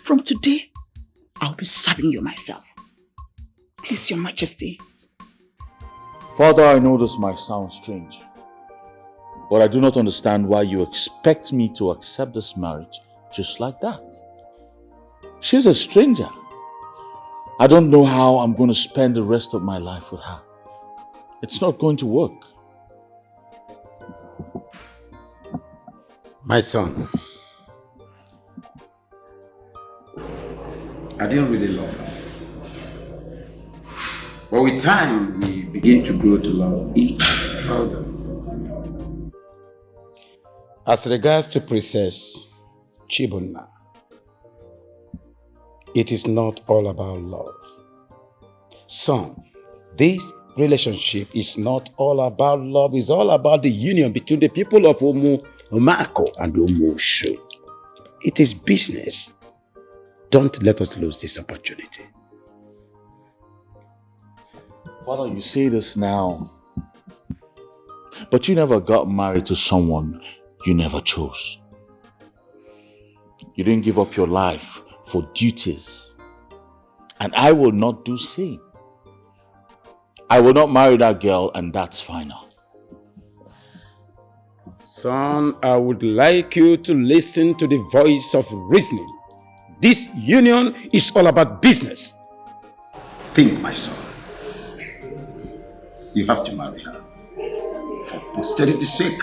From today, I'll be serving you myself. Please, Your Majesty. Father, I know this might sound strange, but I do not understand why you expect me to accept this marriage just like that. She's a stranger. I don't know how I'm going to spend the rest of my life with her. It's not going to work. My son, I didn't really love her. But with time, we begin to grow to love each other. As regards to Princess Chibunna, it is not all about love. Son, this relationship is not all about love. It's all about the union between the people of Omako and Omosho. It is business. Don't let us lose this opportunity. Father, you say this now, but you never got married to someone you never chose. You didn't give up your life for duties, and I will not do same. I will not marry that girl, and that's final. Son, I would like you to listen to the voice of reasoning. This union is all about business. Think, my son. You have to marry her. For posterity's sake.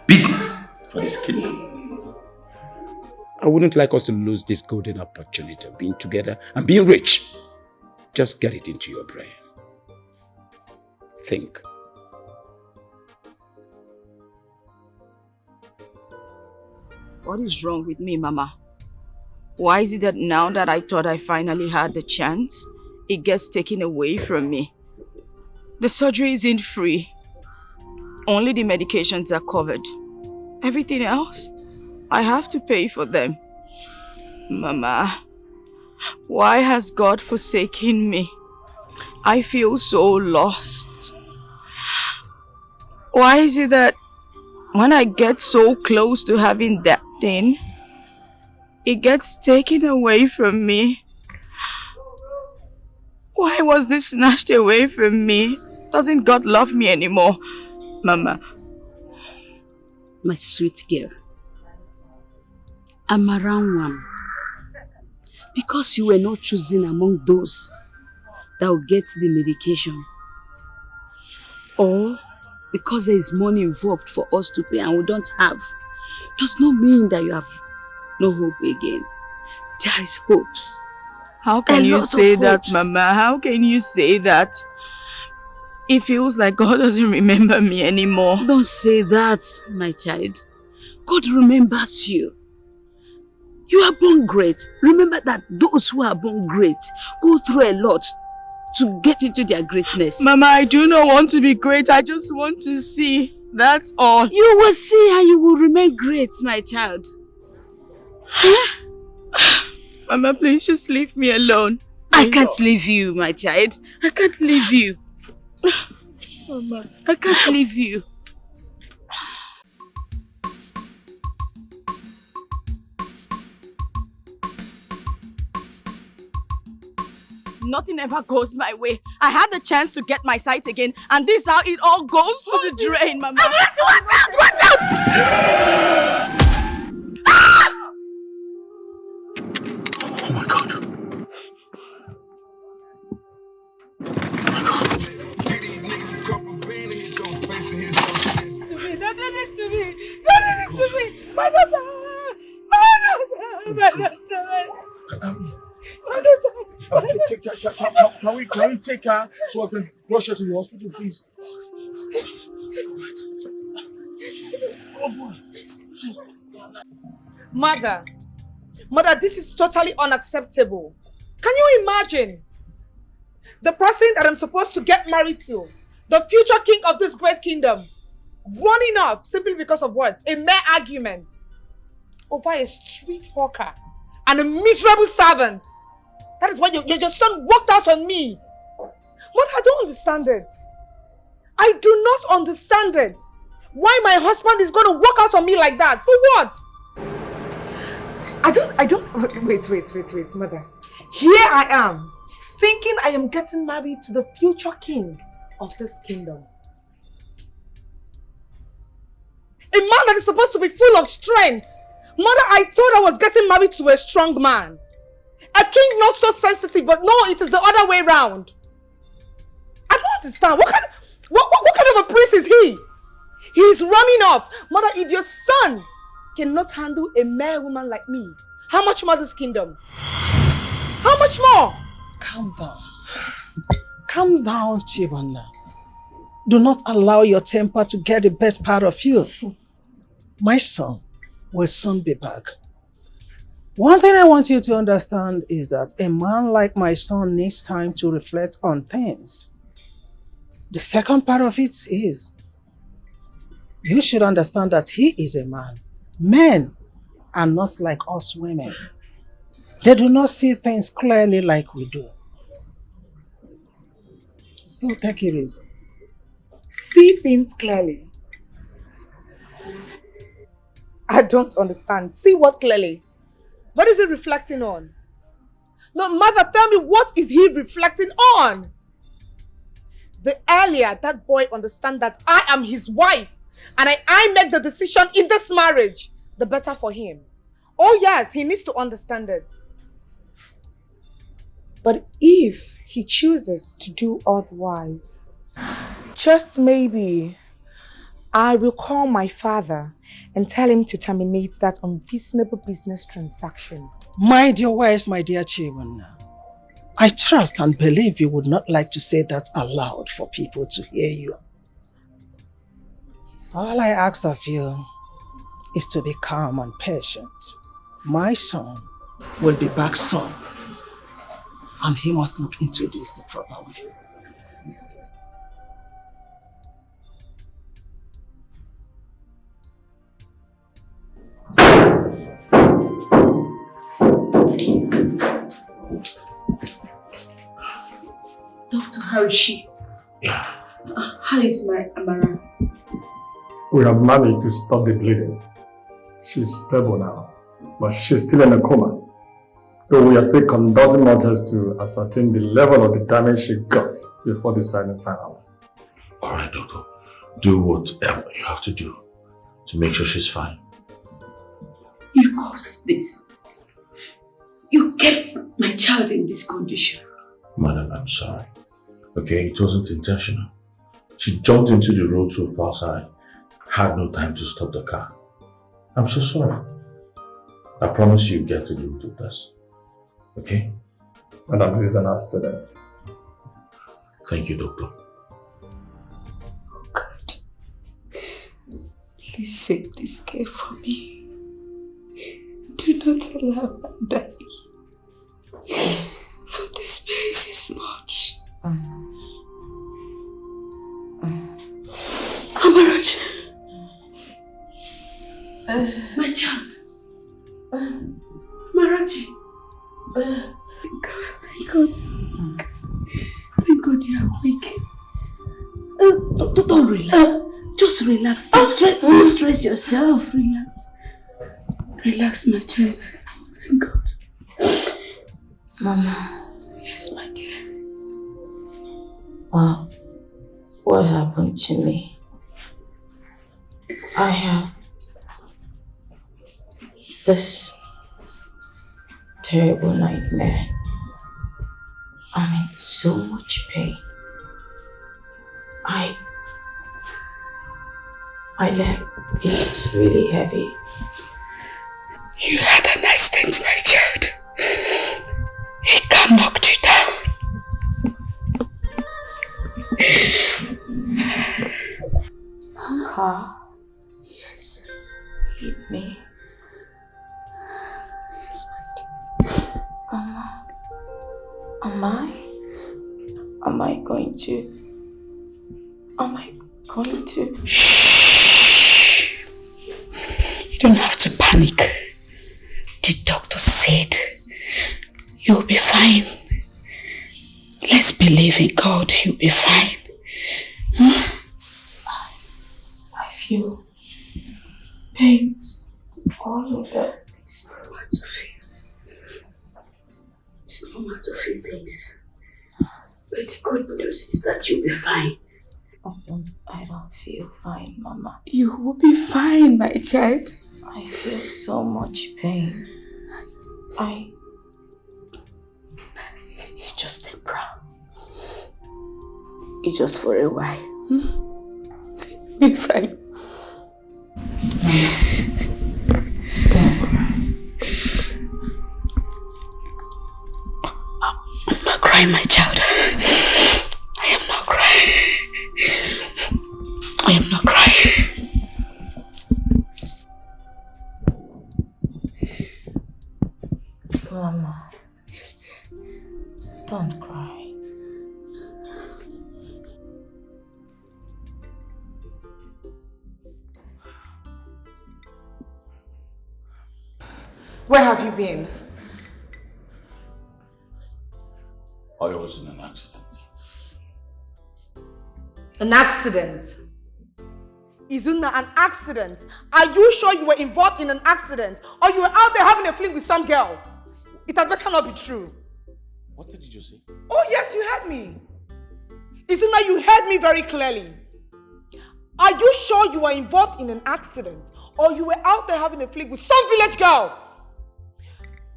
Business for this kingdom. I wouldn't like us to lose this golden opportunity of being together and being rich. Just get it into your brain. Think. What is wrong with me, Mama? Why is it that now that I thought I finally had the chance, it gets taken away from me? The surgery isn't free. Only the medications are covered. Everything else, I have to pay for them. Mama, why has God forsaken me? I feel so lost. Why is it that when I get so close to having that thing, it gets taken away from me? Why was this snatched away from me? Doesn't God love me anymore? Mama. My sweet girl, I'm around one. Because you were not chosen among those that will get the medication, or because there is money involved for us to pay and we don't have, does not mean that you have no hope again. There is hopes. How can you say that, Mama? How can you say that? It feels like God doesn't remember me anymore. Don't say that, my child. God remembers you. You are born great. Remember that those who are born great go through a lot to get into their greatness. Mama, I do not want to be great. I just want to see. That's all. You will see and you will remain great, my child. Mama, please just leave me alone. I can't leave you, my child. I can't leave you. Mama, I can't leave you. Nothing ever goes my way. I had the chance to get my sight again, and this is how it all goes to the drain, Mama. Watch out! Watch out! Oh my God. Don't do this to me! Don't do this to me! My daughter! My daughter! Can we take her so I can rush her to the hospital, please? Oh boy. Mother, this is totally unacceptable. Can you imagine? The person that I'm supposed to get married to, the future king of this great kingdom, running off simply because of what? A mere argument over a street hawker and a miserable servant. That is why your son walked out on me. Mother, I don't understand it. I do not understand it. Why my husband is going to walk out on me like that? For what? Wait, Mother. Here I am, thinking I am getting married to the future king of this kingdom. A man that is supposed to be full of strength. Mother, I thought I was getting married to a strong man. A king not so sensitive, but no, it is the other way round. I don't understand. What kind of a prince is he? He is running off. Mother, if your son cannot handle a mere woman like me, how much more this kingdom? How much more? Calm down. Calm down, Chibonna. Do not allow your temper to get the best part of you. My son will soon be back. One thing I want you to understand is that a man like my son needs time to reflect on things. The second part of it is, you should understand that he is a man. Men are not like us women. They do not see things clearly like we do. So take it easy. See things clearly. I don't understand. See what clearly? What is he reflecting on? No, Mother, tell me, what is he reflecting on? The earlier that boy understands that I am his wife and I make the decision in this marriage, the better for him. Oh yes, he needs to understand it. But if he chooses to do otherwise, just maybe I will call my father and tell him to terminate that unreasonable business transaction. Mind your words, my dear Chibonna. I trust and believe you would not like to say that aloud for people to hear you. All I ask of you is to be calm and patient. My son will be back soon, and he must look into this the proper way. Doctor, how is she? Yeah. How is my Amara? We have managed to stop the bleeding. She's stable now, but she's still in a coma. So we are still conducting more tests to ascertain the level of the damage she got before deciding finally. Alright, doctor. Do whatever you have to do to make sure she's fine. You caused this. You kept my child in this condition. Madam, I'm sorry. Okay, it wasn't intentional. She jumped into the road so fast I had no time to stop the car. I'm so sorry. I promise you get to do this. Okay? Madam, this is an accident. Thank you, doctor. Please save this care for me. Do not allow her to die. For this place is much. Amaraj. My child. Marachi. Thank God. Thank God you are awake. Don't relax. Just relax. Don't stress yourself. Relax. Relax, my child. Thank God. Mama. Yes, my dear. What happened to me? I have this terrible nightmare. I'm in so much pain. My leg feels really heavy. You had an accident, my child. He can knock you down. Car? Yes. Hit me. Yes, my dear. Am I going to? Shh. You don't have to panic. The doctor said you'll be fine. Let's believe in God, you'll be fine. I feel pains all over. It's normal to feel. It's normal to feel pains. But the good news is that you'll be fine. I don't feel fine, Mama. You will be fine, my child. I feel so much pain. You just temper. It's just for a while. Be fine. I'm not crying, my child. I am not crying. I am not crying. Mama. Yes, dear. Don't cry. Where have you been? I was in an accident. An accident? Izuna, an accident? Are you sure you were involved in an accident? Or you were out there having a fling with some girl? It had better not be true. What did you just say? Oh yes, you heard me. Izuna, you heard me very clearly. Are you sure you were involved in an accident? Or you were out there having a fling with some village girl?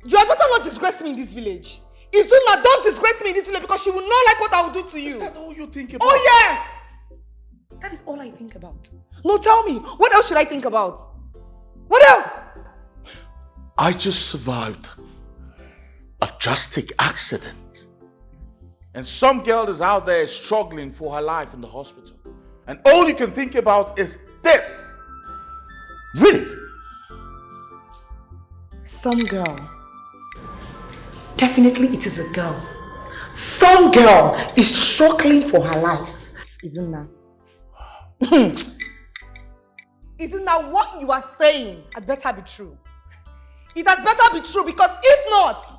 You had better not disgrace me in this village. Izuna, don't disgrace me in this village because she will not like what I will do to you. Is that all you think about? Oh yes! That is all I think about. No, tell me, what else should I think about? What else? I just survived a drastic accident. And some girl is out there struggling for her life in the hospital. And all you can think about is this. Really? Some girl. Definitely it is a girl. Some girl is struggling for her life. Izuna. Izuna, what you are saying had better be true. It had better be true because if not,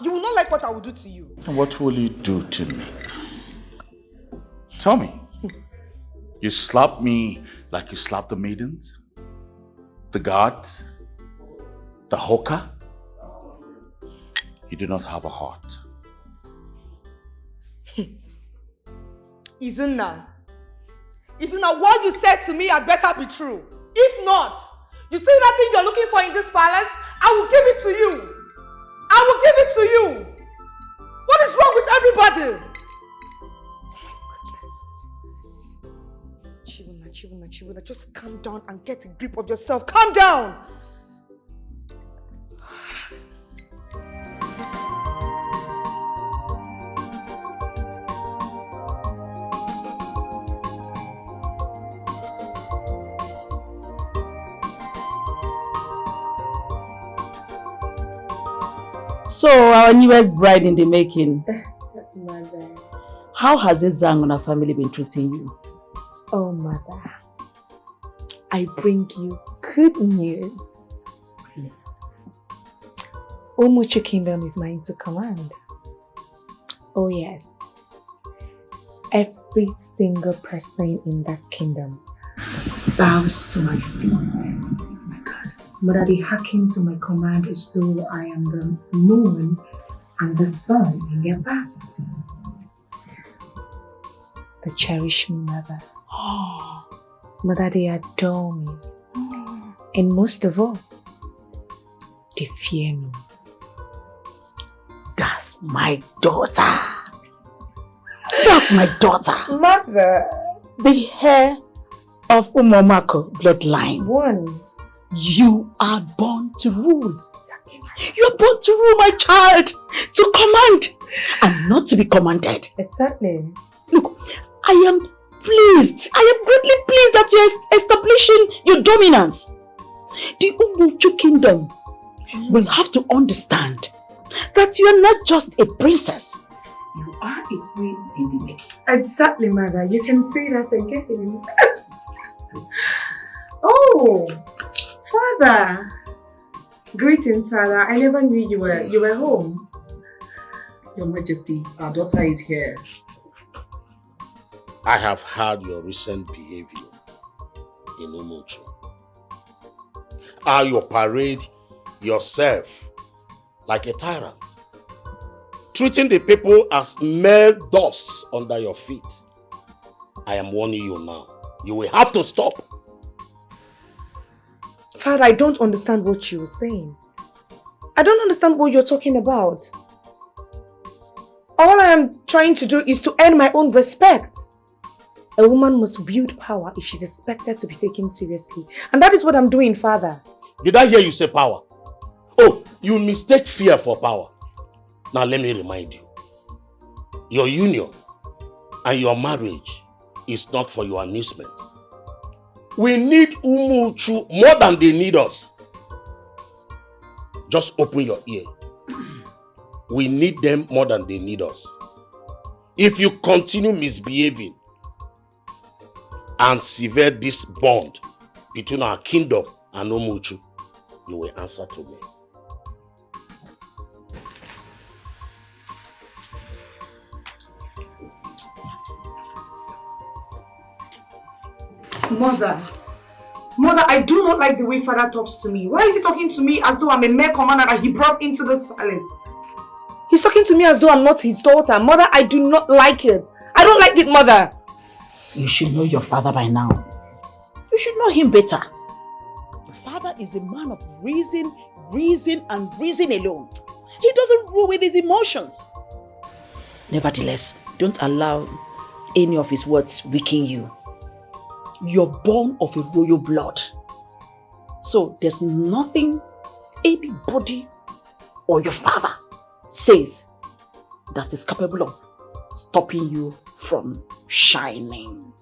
you will not like what I will do to you. And what will you do to me? Tell me. You slap me like you slap the maidens? The guards? The hawker? You do not have a heart. Izuna, what you said to me had better be true. If not, you see that thing you're looking for in this palace? I will give it to you. I will give it to you. What is wrong with everybody? Oh my goodness. Chibuna, just calm down and get a grip of yourself. Calm down! So, our newest bride in the making. Mother. How has Ezang and her family been treating you? Oh, Mother. I bring you good news. Umuchu Kingdom is mine to command. Oh, yes. Every single person in that kingdom bows to my feet. Mother, they hearken to my command as though I am the moon and the sun in their path. They cherish me, Mother. Mother, they adore me. And most of all, they fear me. That's my daughter. That's my daughter. Mother. The hair of Umomako bloodline. One. You are born to rule. You're born to rule, my child. To command and not to be commanded. Exactly. Look, I am pleased. I am greatly pleased that you're establishing your dominance. The Umuchu Kingdom will have to understand that you are not just a princess. You are a queen in the making. Exactly, Mother. You can say that again. Oh, Father. Greetings, Father. I never knew you were home. Your Majesty, our daughter is here. I have heard your recent behavior in Umuchu. How you parade yourself like a tyrant, treating the people as mere dust under your feet. I am warning you now. You will have to stop. Father, I don't understand what you're saying. I don't understand what you're talking about. All I am trying to do is to earn my own respect. A woman must wield power if she's expected to be taken seriously. And that is what I'm doing, Father. Did I hear you say power? Oh, you mistake fear for power. Now let me remind you. Your union and your marriage is not for your amusement. We need Umuchu more than they need us. Just open your ear. We need them more than they need us. If you continue misbehaving and sever this bond between our kingdom and Umuchu, you will answer to me. Mother, I do not like the way Father talks to me. Why is he talking to me as though I'm a mere commander that he brought into this palace? He's talking to me as though I'm not his daughter. Mother, I do not like it. I don't like it, Mother. You should know your father by now. You should know him better. Your father is a man of reason and reason alone. He doesn't rule with his emotions. Nevertheless, don't allow any of his words weaken you. You're born of a royal blood. So there's nothing anybody or your father says that is capable of stopping you from shining.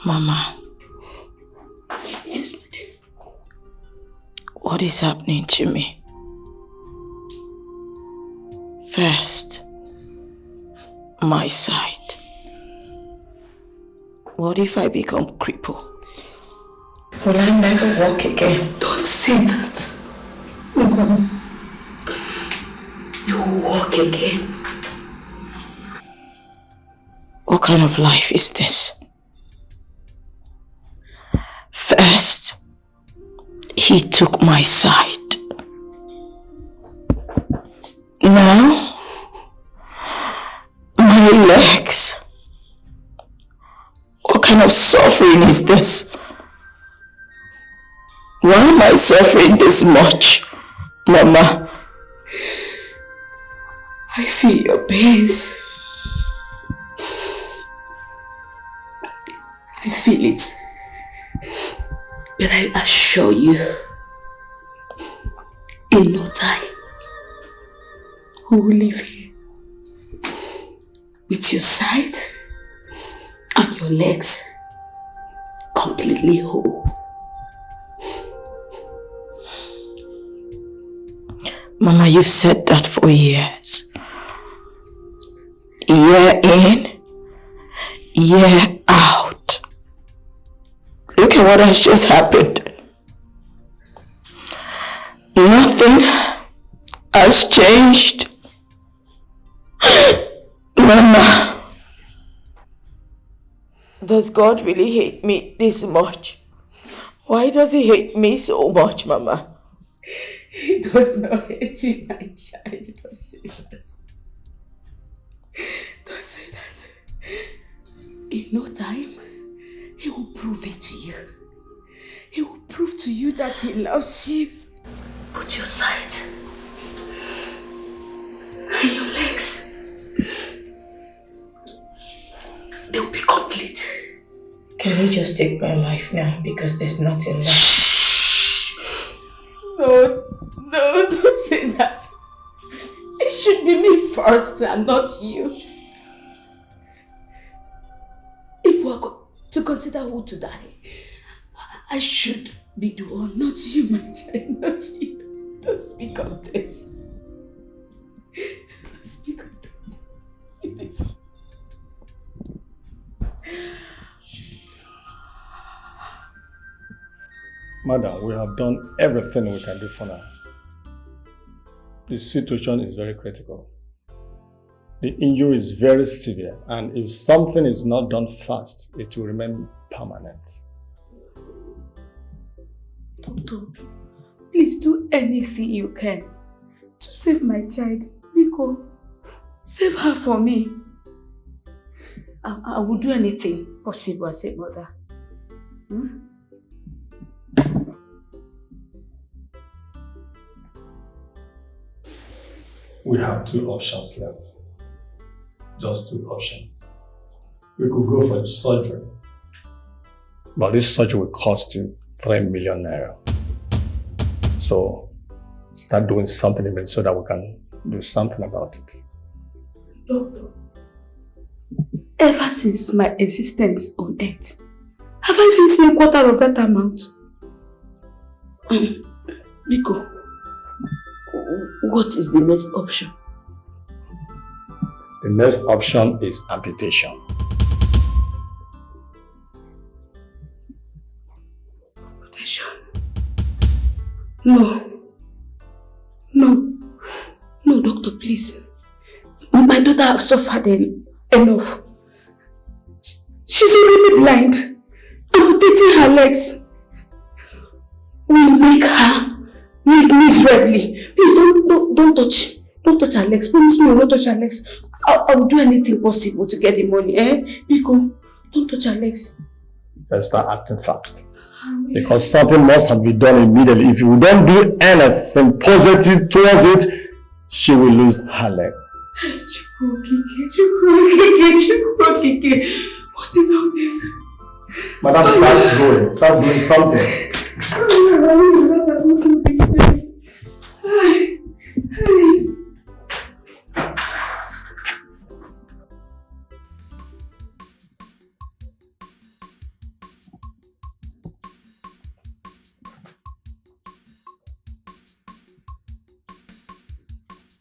Mama. Yes, my dear. What is happening to me? First, my sight. What if I become crippled? Will I never walk again? Don't say that. You will walk again. What kind of life is this? First, he took my sight. Now, my legs. What kind kind of suffering is this? Why am I suffering this much, Mama? I feel your pains. I feel it. But I assure you, in no time, we will live here with your sight and your legs completely whole. Mama, you've said that for years. Year in, year out. Look at what has just happened. Nothing has changed. Mama, does God really hate me this much? Why does he hate me so much, Mama? He does not hate you, my child. Don't say that. Don't say that. In no time, he will prove it to you. He will prove to you that he loves you. Put your sight and your legs. They will be complete. Can you just take my life now? Because there's nothing left. No, don't say that. It should be me first and not you. If we are to consider who to die, I should be the one, not you, my child, not you. Don't speak of this. Don't speak of this. Madam, we have done everything we can do for now. The situation is very critical. The injury is very severe, and if something is not done fast, it will remain permanent. Doctor, please do anything you can to save my child. Rico, save her for me. I will do anything possible as a mother. We have 2 options left. Just 2 options. We could go for surgery. But this surgery will cost you 3 million naira. So start doing something in it so that we can do something about it. Doctor, ever since my existence on earth, have I even seen a quarter of that amount? Rico, what is the next option? The next option is amputation. Amputation? No, doctor, please. My daughter has suffered enough. She's already blind. Amputating her legs will make her live miserably. Please don't touch her legs. Promise me you will not touch her legs. I will do anything possible to get the money. Rico, don't touch her legs. Let's start acting fast. Because something must have been done immediately. If you don't do anything positive towards it, she will lose her leg. What is all this? Madam, start going. Start doing something.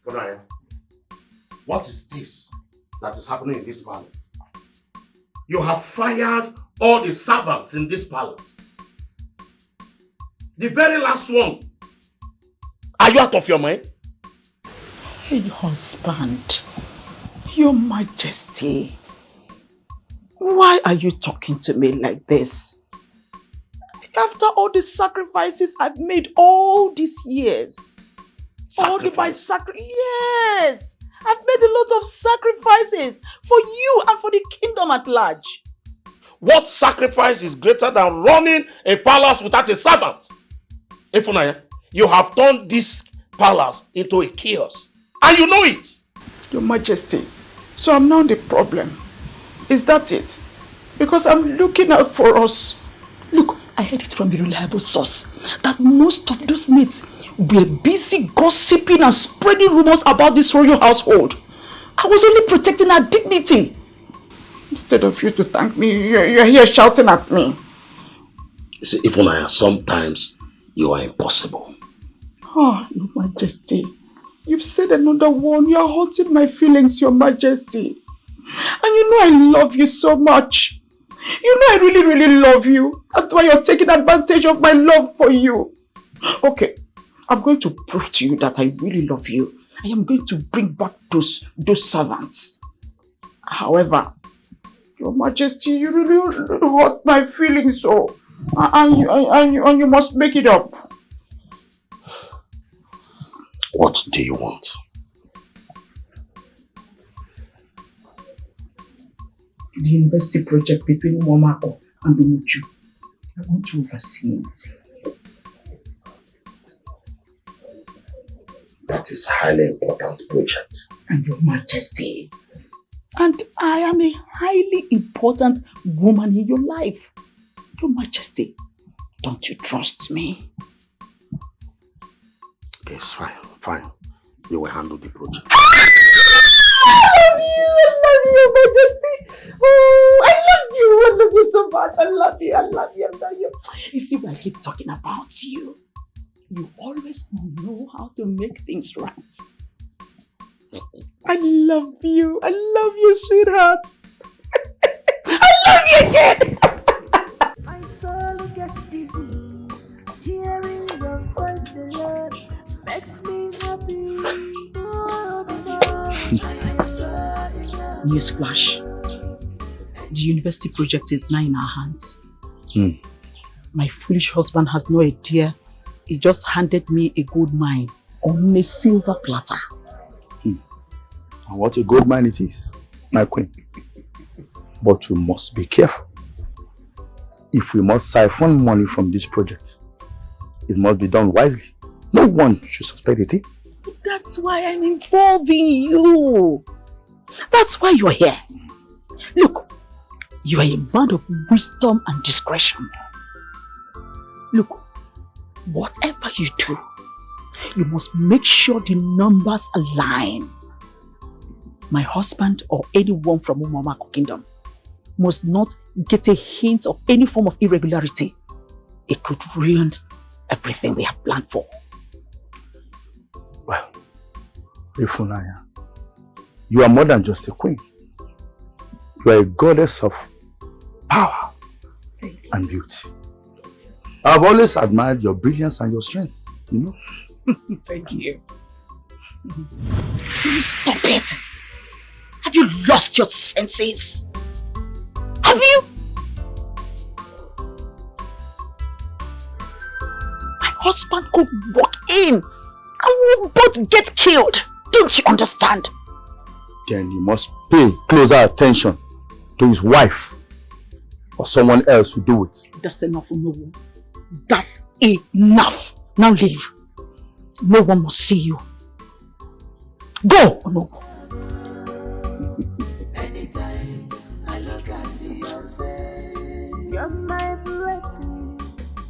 Brian, what is this that is happening in this palace? You have fired all the servants in this palace. The very last one. Are you out of your mind? Hey, husband, Your Majesty, why are you talking to me like this? After all the sacrifices I've made all these years. Yes! I've made a lot of sacrifices for you and for the kingdom at large. What sacrifice is greater than running a palace without a servant? Ifunanya, you have turned this palace into a chaos. And you know it. Your Majesty, so I'm now the problem. Is that it? Because I'm looking out for us. Look, I heard it from a reliable source that most of those maids were busy gossiping and spreading rumors about this royal household. I was only protecting our dignity. Instead of you to thank me, you're here shouting at me. You see, Ifunanya, sometimes you are impossible. Oh, Your Majesty. You've said another one. You're hurting my feelings, Your Majesty. And you know I love you so much. You know I really, really love you. That's why you're taking advantage of my love for you. Okay, I'm going to prove to you that I really love you. I am going to bring back those servants. However, Your Majesty, you really hurt my feelings so. And you must make it up. What do you want? The university project between Momako and Umuchu. I want to oversee it. That is a highly important project. And Your Majesty. And I am a highly important woman in your life. Your Majesty, don't you trust me? Yes, fine. You will handle the project. I love you, Your Majesty. Oh, I love you so much. I love you. You see, when I keep talking about you, you always know how to make things right. I love you, sweetheart. I love you again. My soul gets dizzy, hearing your voice alone makes me happy. Newsflash. The university project is now in our hands. My foolish husband has no idea. He just handed me a gold mine on a silver platter. And what a gold mine it is, my queen. But we must be careful. If we must siphon money from this project, it must be done wisely. No one should suspect a thing. That's why I'm involving you. That's why you're here. Look, you are a man of wisdom and discretion. Look, whatever you do, you must make sure the numbers align. My husband or anyone from Umamako Kingdom must not get a hint of any form of irregularity. It could ruin everything we have planned for. Well, Ifunanya, you are more than just a queen. You are a goddess of power and beauty. I've always admired your brilliance and your strength, you know. Thank you. Will you stop it? Have you lost your senses? Have you? My husband could walk in and we'll both get killed. Don't you understand? Then you must pay closer attention to his wife or someone else to do it. That's enough, no one. That's enough. Now leave. No one must see you. Go! No. Anytime I look at your face, you're my breath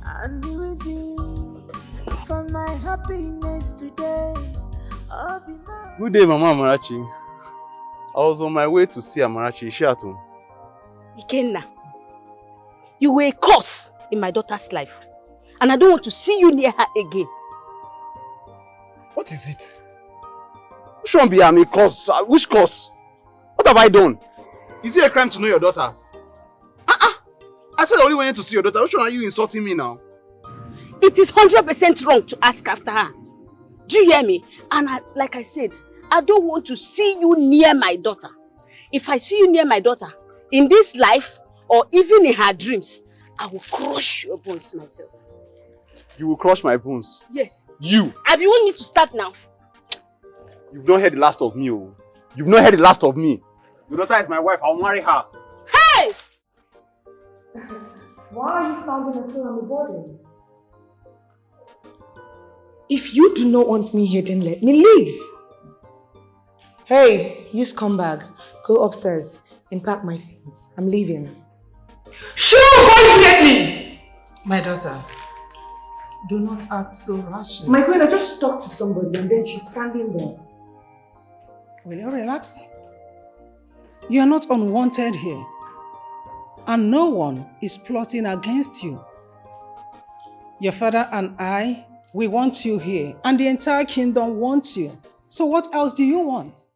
and the reason for my happiness today. Good day, Mama Amarachi. I was on my way to see Amarachi. Is she at home? Ikenna, you were a curse in my daughter's life. And I don't want to see you near her again. What is it? You shouldn't be a curse. Which curse? What have I done? Is it a crime to know your daughter? I said I only wanted to see your daughter. Which one are you insulting me now? It is 100% wrong to ask after her. Do you hear me? And like I said, I don't want to see you near my daughter. If I see you near my daughter, in this life or even in her dreams, I will crush your bones myself. You will crush my bones? Yes. You? And you want me to start now? You've not heard the last of me, oh. You've not heard the last of me. Your daughter is my wife. I'll marry her. Hey! Why are you sounding as though I'm a burden? If you do not want me here, then let me leave. Hey, you scumbag. Go upstairs and pack my things. I'm leaving. Sure, why you get me? My daughter, do not act so rashly. My friend, I just talked to somebody and then she's standing there. Will you relax? You are not unwanted here. And no one is plotting against you. Your father and I, we want you here. And the entire kingdom wants you. So what else do you want?